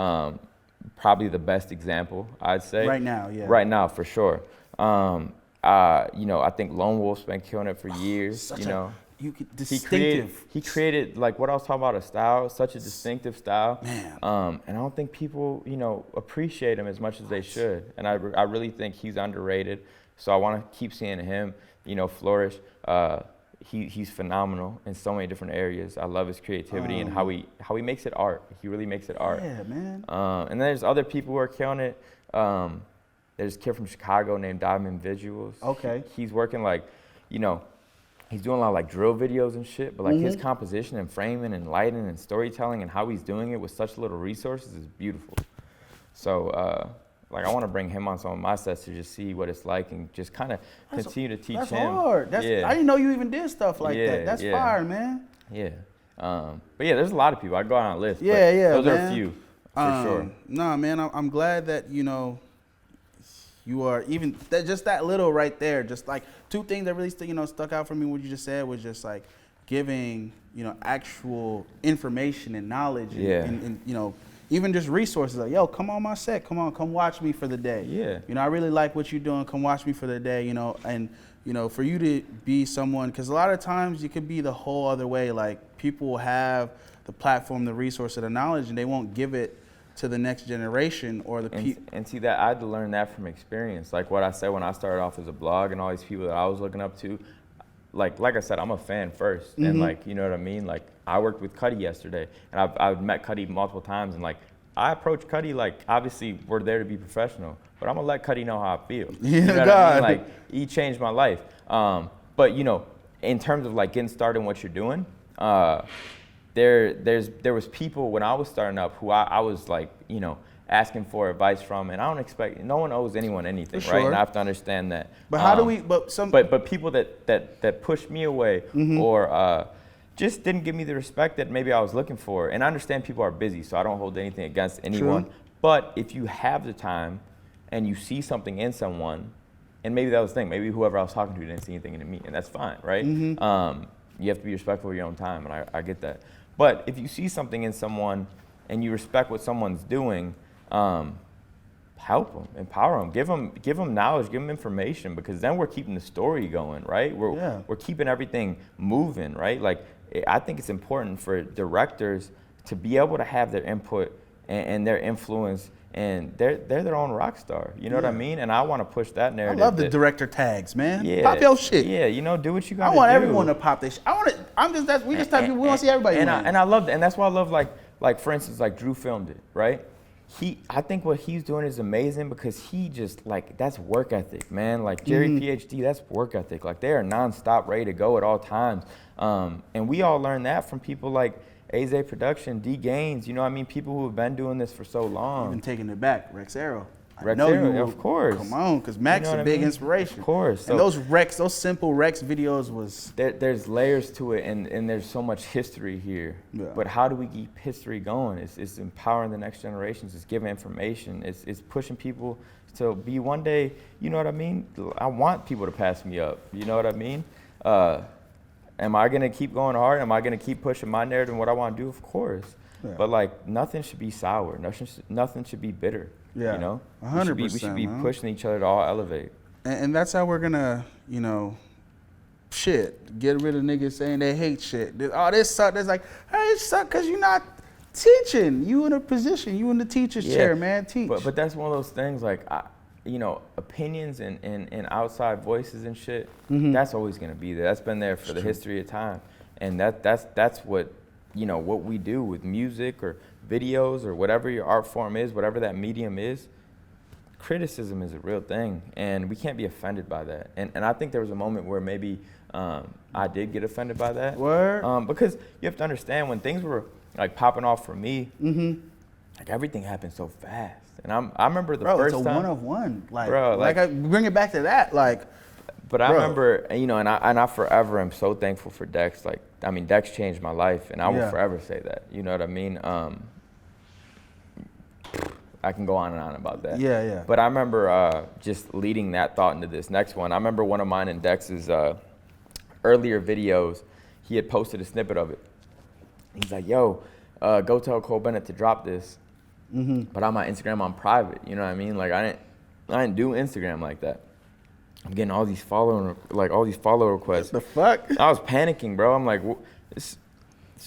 Probably the best example, I'd say.
Right now, yeah.
Right now, for sure. I think Lone Wolf's been killing it for years.
Distinctive.
He created like what I was talking about, a style, such a distinctive style.
Man.
And I don't think people, appreciate him as much as they should. And I really think he's underrated. So I want to keep seeing him, flourish. He's phenomenal in so many different areas. I love his creativity and how he makes it art. He really makes it art.
Yeah, man.
And then there's other people who are killing it. There's a kid from Chicago named Diamond Visuals.
Okay.
He's working like, he's doing a lot of like drill videos and shit, but like his composition and framing and lighting and storytelling and how he's doing it with such little resources is beautiful. So like I want to bring him on some of my sets to just see what it's like and just kind of continue to teach him.
That's hard. I didn't know you even did stuff like that. That's fire, man.
Yeah. But yeah, there's a lot of people. I go on a list.
Yeah,
but
yeah,
those
man.
are a few for sure.
Nah, man, I'm glad that you are even just that little right there. Just like two things that really stuck out for me. What you just said was just like giving actual information and knowledge. And even just resources like, yo, come on my set, come watch me for the day.
Yeah.
I really like what you're doing. Come watch me for the day. And for you to be someone, because a lot of times you could be the whole other way. Like people will have the platform, the resource, and the knowledge, and they won't give it to the next generation or the people.
And see that I had to learn that from experience. Like what I said when I started off as a blog and all these people that I was looking up to. Like I said, I'm a fan first, and like you know what I mean. Like I worked with Cudi yesterday, and I've met Cudi multiple times, and like I approach Cudi like obviously we're there to be professional, but I'm gonna let Cudi know how I feel. You know what I mean? Like he changed my life. But in terms of like getting started in what you're doing, there was people when I was starting up who I was like asking for advice from, and I don't expect no one owes anyone anything,
sure.
right? And I have to understand that.
But how do we? But
people that pushed me away or just didn't give me the respect that maybe I was looking for. And I understand people are busy, so I don't hold anything against anyone.
True.
But if you have the time and you see something in someone, and maybe that was the thing, maybe whoever I was talking to didn't see anything in me, and that's fine, right? You have to be respectful of your own time, and I get that. But if you see something in someone and you respect what someone's doing, help them, empower them, give them knowledge, give them information, because then we're keeping the story going, right? We're keeping everything moving, right? Like I think it's important for directors to be able to have their input and their influence, and they're their own rock star. You know what I mean? And I want to push that narrative.
I love the director tags, man.
Yeah,
pop your shit.
Yeah, do what you got to do.
I want everyone to pop their shit. We just type people. We want to see everybody.
And I love that, and that's why I love like for instance, like Drew filmed it, right? I think what he's doing is amazing because he just like that's work ethic, man. Like Jerry PhD, that's work ethic. Like they are nonstop, ready to go at all times. And we all learn that from people like AZ Production, D Gaines. You know what I mean? People who have been doing this for so long.
Even taking it back, Rex Arrow.
Of course.
Come on, because Mac's a big inspiration.
Of course.
And those simple Rex videos was...
There's layers to it, and there's so much history here. Yeah. But how do we keep history going? It's empowering the next generations. It's giving information. It's pushing people to be one day, you know what I mean? I want people to pass me up. You know what I mean? Am I going to keep going hard? Am I going to keep pushing my narrative and what I want to do? Of course. Yeah. But like nothing should be sour. Nothing should be bitter.
Yeah,
you know,
100%.
We should be pushing each other to all elevate.
And that's how we're gonna, get rid of niggas saying they hate shit. This suck. It's like, hey, it suck because you're not teaching. You in a position. You in the teacher's chair, man. Teach.
But that's one of those things. Like, opinions and outside voices and shit. That's always gonna be there. That's been there for the history of time. And that's what what we do with music or videos or whatever your art form is, whatever that medium is. Criticism is a real thing, and we can't be offended by that. And I think there was a moment where maybe I did get offended by that.
Word.
Because you have to understand when things were like popping off for me, like everything happened so fast. And I remember the first time.
It's a one of one. Like I bring it back to that.
But I remember, and I forever am so thankful for Dex. Like, I mean, Dex changed my life, and I will forever say that. You know what I mean? I can go on and on about that.
Yeah.
But I remember just leading that thought into this next one. I remember one of mine in Dex's earlier videos, he had posted a snippet of it. He's like, yo, go tell Cole Bennett to drop this. But on my Instagram, I'm private. You know what I mean? Like, I didn't do Instagram like that. I'm getting all these follow requests.
The fuck?
I was panicking, bro. I'm like, it's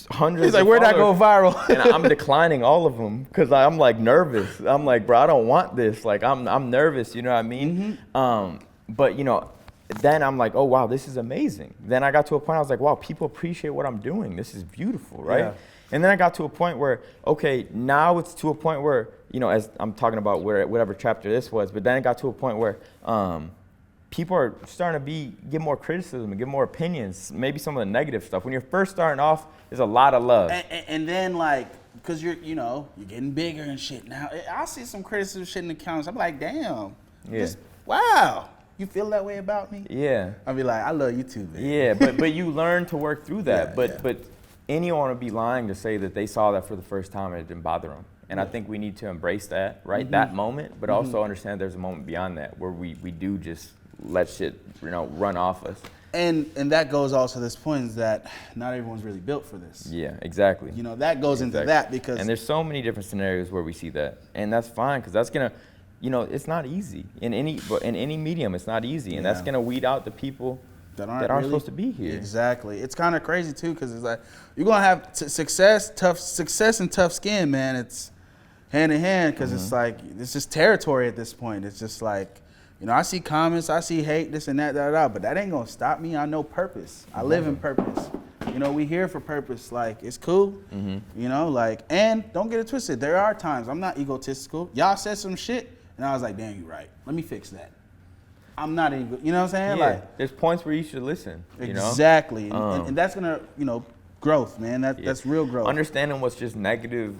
hundreds.
He's like, where'd I go viral?
And I'm declining all of them because I'm like nervous. I'm like, bro, I don't want this. Like, I'm nervous. You know what I mean? But then I'm like, oh wow, this is amazing. Then I got to a point I was like, wow, people appreciate what I'm doing. This is beautiful, right? Yeah. And then I got to a point where, okay, now it's to a point where, as I'm talking about whatever chapter this was, but then it got to a point where people are starting to give more criticism and give more opinions, maybe some of the negative stuff. When you're first starting off, there's a lot of love.
And then because you're getting bigger and shit. Now, I'll see some criticism shit in the comments. I'm like, damn, wow. You feel that way about me?
Yeah.
I'll be like, I love you too, man.
Yeah, but you learn to work through that. But anyone would be lying to say that they saw that for the first time and it didn't bother them. And I think we need to embrace that, right? That moment, but also understand there's a moment beyond that where we do just let shit, run off us.
And that goes also to this point is that not everyone's really built for this.
Yeah, exactly.
That goes into that because...
And there's so many different scenarios where we see that. And that's fine, because that's going to, it's not easy. In any medium, it's not easy. And that's going to weed out the people that aren't really supposed to be here.
Exactly. It's kind of crazy, too, because it's like, you're going to have success and tough skin, man. It's hand in hand, because it's like, it's just territory at this point. It's just like, I see comments, I see hate, this and that, but that ain't gonna stop me. I know purpose. I live in purpose. We here for purpose. Like, it's cool. And don't get it twisted. There are times I'm not egotistical. Y'all said some shit, and I was like, damn, you right. Let me fix that. I'm not ego. You know what I'm saying?
Yeah.
Like,
there's points where you should listen.
Exactly. And that's gonna, growth, man. That's real growth.
Understanding what's just negative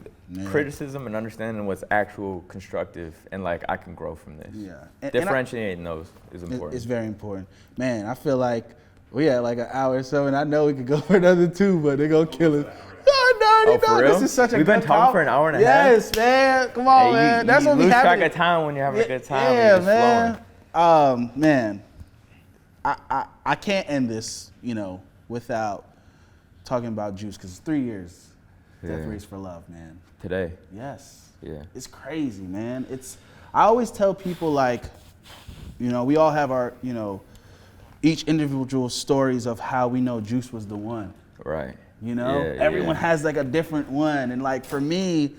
criticism and understanding what's actual constructive, and like, I can grow from this.
Yeah.
Differentiating those is important.
It's very important. Man, I feel like we had like an hour or so, and I know we could go for another 2, but they're gonna kill it.
Oh, for real?
This is such a
We've been talking for an hour and a half.
Yes, man. Come on, man. That's what we have.
You lose track of time when you're having a good time.
Yeah, man. Man, I can't end this, without talking about Juice, because it's 3 years. Death Race for Love, man.
Today.
Yes.
Yeah.
It's crazy, man. I always tell people, like, we all have our, each individual stories of how we know Juice was the one.
Right.
Everyone has like a different one. And like, for me,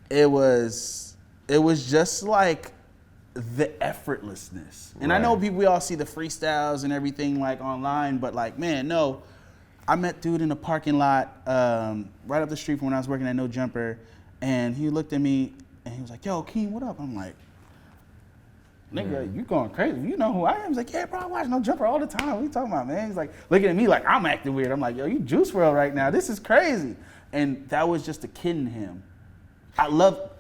it was just like the effortlessness. And I know we all see the freestyles and everything like online, but like, man, no. I met dude in a parking lot right up the street from when I was working at No Jumper, and he looked at me and he was like, yo, Keem, what up? I'm like, nigga, you going crazy. You know who I am? He's like, yeah, bro, I watch No Jumper all the time. What you talking about, man? He's like, looking at me like I'm acting weird. I'm like, yo, you Juice WRLD right now. This is crazy. And that was just the kid in him. I love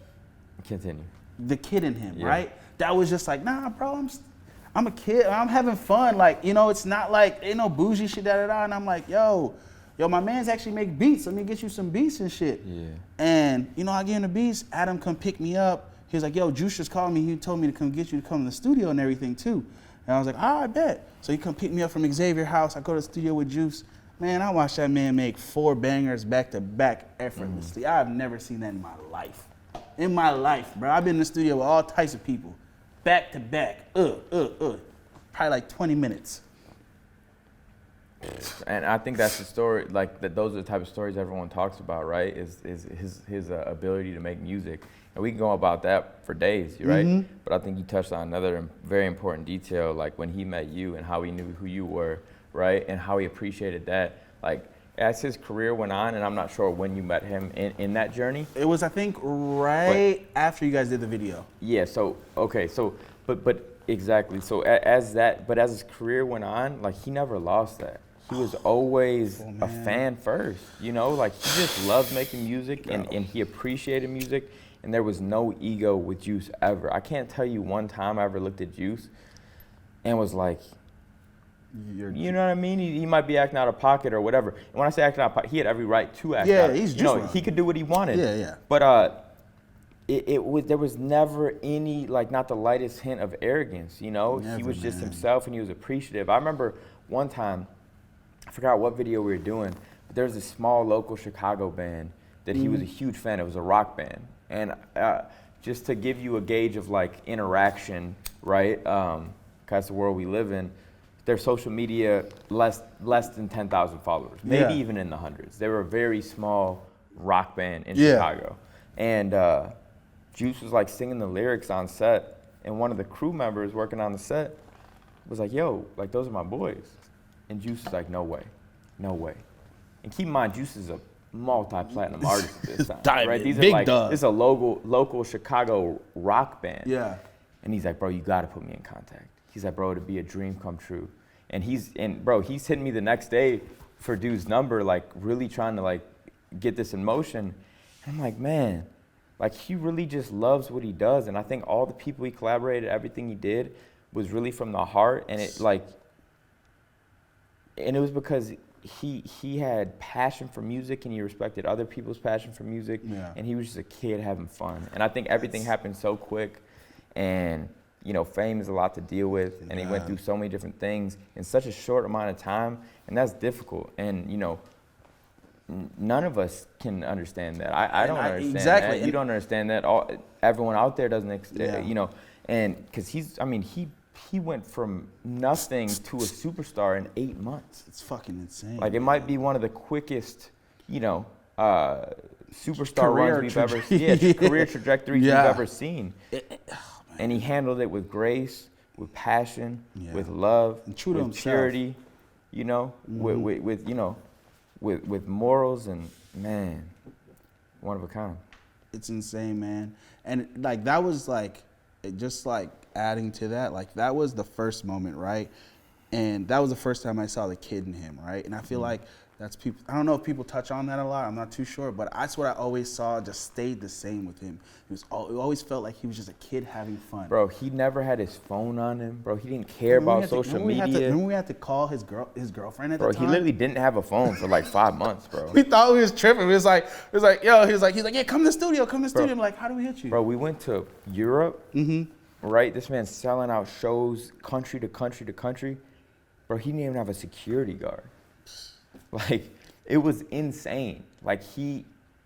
Continue.
The kid in him, right? That was just like, nah, bro, I'm a kid. I'm having fun. Like, it's not like, ain't no bougie shit, da-da-da. And I'm like, yo, my man's actually make beats. Let me get you some beats and shit. Yeah. And, I get him the beats. Adam come pick me up. He was like, yo, Juice just called me. He told me to come get you to come in the studio and everything, too. And I was like, oh, I bet. So he come pick me up from Xavier House. I go to the studio with Juice. Man, I watched that man make 4 bangers back-to-back effortlessly. I've never seen that in my life. In my life, bro. I've been in the studio with all types of people. Back to back, probably like 20 minutes.
And I think that's the story, like those are the type of stories everyone talks about, right? Is his ability to make music. And we can go about that for days, right? But I think you touched on another very important detail, like when he met you and how he knew who you were, right? And how he appreciated that. Like, as his career went on, and I'm not sure when you met him in that journey.
It was, I think, after you guys did the video.
Yeah, but exactly. So as his career went on, like, he never lost that. He was always a fan first, like, he just loved making music and he appreciated music, and there was no ego with Juice ever. I can't tell you one time I ever looked at Juice and was like, you know what I mean? He might be acting out of pocket or whatever. And when I say acting out of pocket, he had every right to act out.
Yeah, he's Juice.
He could do what he wanted.
Yeah.
But there was never any, like, not the lightest hint of arrogance, He was just himself, and he was appreciative. I remember one time, I forgot what video we were doing, but there was this small local Chicago band that he was a huge fan. It was a rock band. And just to give you a gauge of, like, interaction, right? 'Cause that's the world we live in. Their social media, less than 10,000 followers, maybe even in the hundreds. They were a very small rock band in Chicago. And Juice was like singing the lyrics on set, and one of the crew members working on the set was like, yo, like, those are my boys. And Juice was like, no way. And keep in mind, Juice is a multi-platinum artist at this time, right? These are like, this is a local Chicago rock band.
Yeah.
And he's like, bro, you gotta put me in contact. He's like, bro, it'd be a dream come true. And he's hitting me the next day for dude's number, like, really trying to, like, get this in motion. And I'm like, man, like, he really just loves what he does. And I think all the people he collaborated, everything he did was really from the heart. And it was because he had passion for music, and he respected other people's passion for music, and he was just a kid having fun. And I think everything happened so quick, and you know, fame is a lot to deal with, and he went through so many different things in such a short amount of time, and that's difficult. And you know, none of us can understand that. I don't understand that. You don't understand that. Everyone out there doesn't, you know, and because he went from nothing to a superstar in 8 months.
It's fucking insane.
Like, it might be one of the quickest, you know, superstar runs we've ever seen. Career trajectories we've ever seen. And he handled it with grace, with passion, with love,
and true to
with purity, you know, with you know, with morals, and man, one of a kind.
It's insane, man. And like that was like, just like adding to that, like that was the first moment, right? And that was the first time I saw the kid in him, right? And I feel like that's people, I don't know if people touch on that a lot, I'm not too sure, but that's what I always saw just stayed the same with him. It always felt like he was just a kid having fun.
Bro, he never had his phone on him, bro. He didn't care about social media.
Remember we had to call his girlfriend at the time?
Bro, he literally didn't have a phone for like 5 months, bro.
We thought we was tripping. It was like, yo, he's like, yeah, come to the studio, come to the studio. I'm like, how do we hit you?
Bro, we went to Europe, right? This man's selling out shows country to country to country. Bro, he didn't even have a security guard. Like, it was insane. Like, he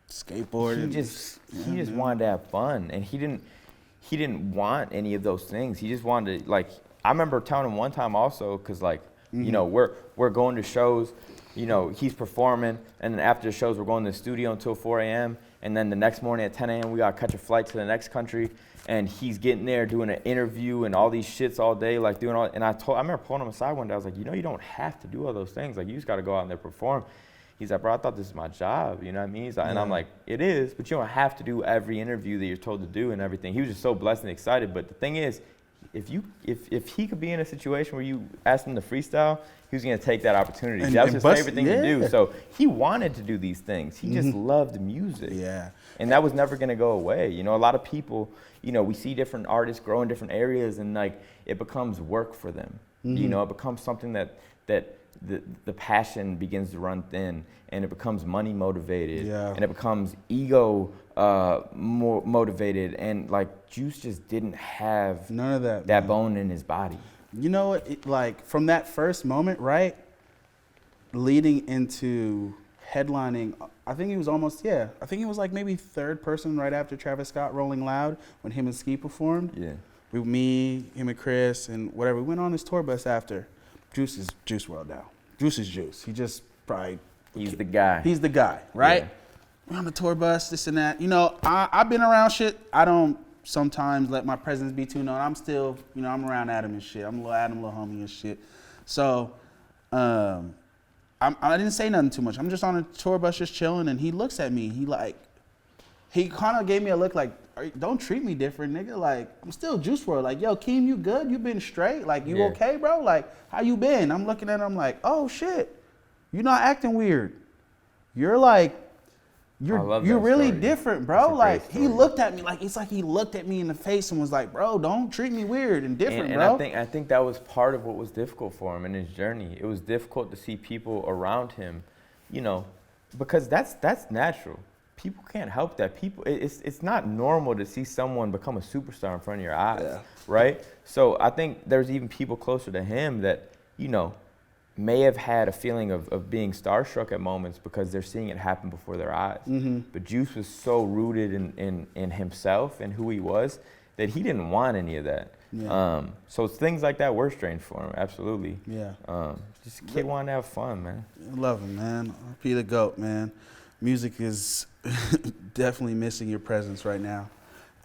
skateboarded.
He just wanted to have fun, and he didn't want any of those things. He just wanted to, like, I remember telling him one time also, cause like, you know, we're going to shows, you know, he's performing, and then after the shows we're going to the studio until 4 a.m. and then the next morning at 10 a.m. we gotta catch a flight to the next country, and he's getting there doing an interview and all these shits all day, like doing all. And I remember pulling him aside one day. I was like, you know, you don't have to do all those things. Like, you just gotta go out and there perform. He's like, bro, I thought this was my job. You know what I mean? He's like, and I'm like, it is, but you don't have to do every interview that you're told to do and everything. He was just so blessed and excited. But the thing is, if he could be in a situation where you asked him to freestyle, he was gonna take that opportunity. That was his favorite thing to do. So he wanted to do these things. He just loved music.
Yeah.
And that was never gonna go away. You know, a lot of people, you know, we see different artists grow in different areas, and like it becomes work for them. You know, it becomes something that the passion begins to run thin, and it becomes money motivated, and it becomes ego more motivated, and like Juice just didn't have
none of that
bone in his body.
You know what? Like from that first moment, right, leading into headlining, I think he was almost I think he was like maybe third person right after Travis Scott, Rolling Loud, when him and Ski performed. Yeah, with me, him and Chris, and whatever. We went on this tour bus after. Juice is Juice WRLD now. Juice is Juice. He just probably...
He's the guy.
He's the guy, right? Yeah. We're on the tour bus, this and that. You know, I've been around shit. I don't sometimes let my presence be too known. I'm still, you know, I'm around Adam and shit. I'm a little Adam, little homie and shit. So, I didn't say nothing too much. I'm just on a tour bus just chilling, and he looks at me. He kind of gave me a look like, don't treat me different, nigga. Like, I'm still Juice WRLD. Like, yo, Keem, you good? You been straight? Like, you okay, bro? Like, how you been? I'm looking at him like, oh, shit. You're not acting weird. You're like, you're really different, bro. Like, he looked at me like, it's like he looked at me in the face and was like, bro, don't treat me weird and different, bro.
And I think that was part of what was difficult for him in his journey. It was difficult to see people around him, you know, because that's natural. People can't help that. It's not normal to see someone become a superstar in front of your eyes, right? So I think there's even people closer to him that, you know, may have had a feeling of being starstruck at moments because they're seeing it happen before their eyes. But Juice was so rooted in himself and who he was that he didn't want any of that. So things like that were strange for him, absolutely. Just a kid wanting to have fun, man.
I love him, man. Be the GOAT, man. Music is definitely missing your presence right now.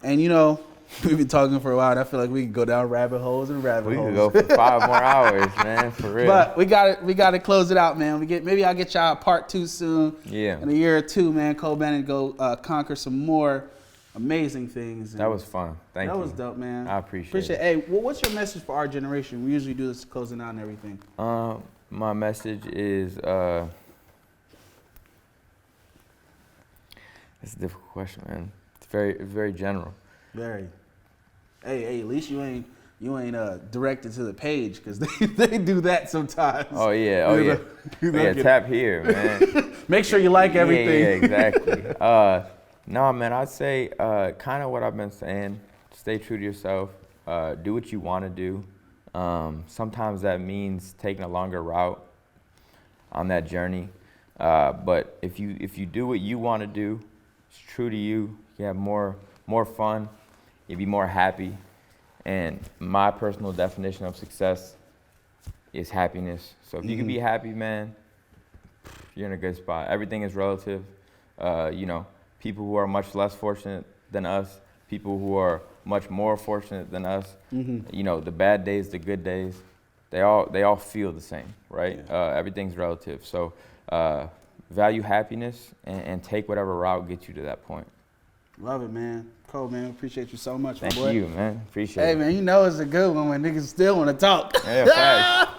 And you know, we've been talking for a while, and I feel like we can go down rabbit holes and rabbit holes.
We could go for 5 more hours, man, for real.
But we got to close it out, man. Maybe I'll get y'all a part 2 soon. Yeah. In a year or 2, man, Cole Bennett go conquer some more amazing things.
That was fun. Thank you.
That was dope, man.
I appreciate it.
Hey, what's your message for our generation? We usually do this closing out and everything.
My message is it's a difficult question, man. It's very general.
Very. Hey, at least you ain't you ain't directed to the page because they do that sometimes.
Oh yeah. Tap here, man.
Make sure you like everything.
Yeah, exactly. No, man, I'd say kind of what I've been saying. Stay true to yourself. Do what you want to do. Sometimes that means taking a longer route on that journey. But if you do what you want to do, it's true to you. You have more fun. You'll be more happy. And my personal definition of success is happiness. So if you can be happy, man, you're in a good spot. Everything is relative. People who are much less fortunate than us, people who are much more fortunate than us, the bad days, the good days, they all feel the same, right? Yeah. Everything's relative. So value happiness and take whatever route gets you to that point.
Love it, man. Cole, man, appreciate you so much, my boy.
Thank you, man. Appreciate it.
Hey, man, you know it's a good one when niggas still want to talk.
Yeah, facts.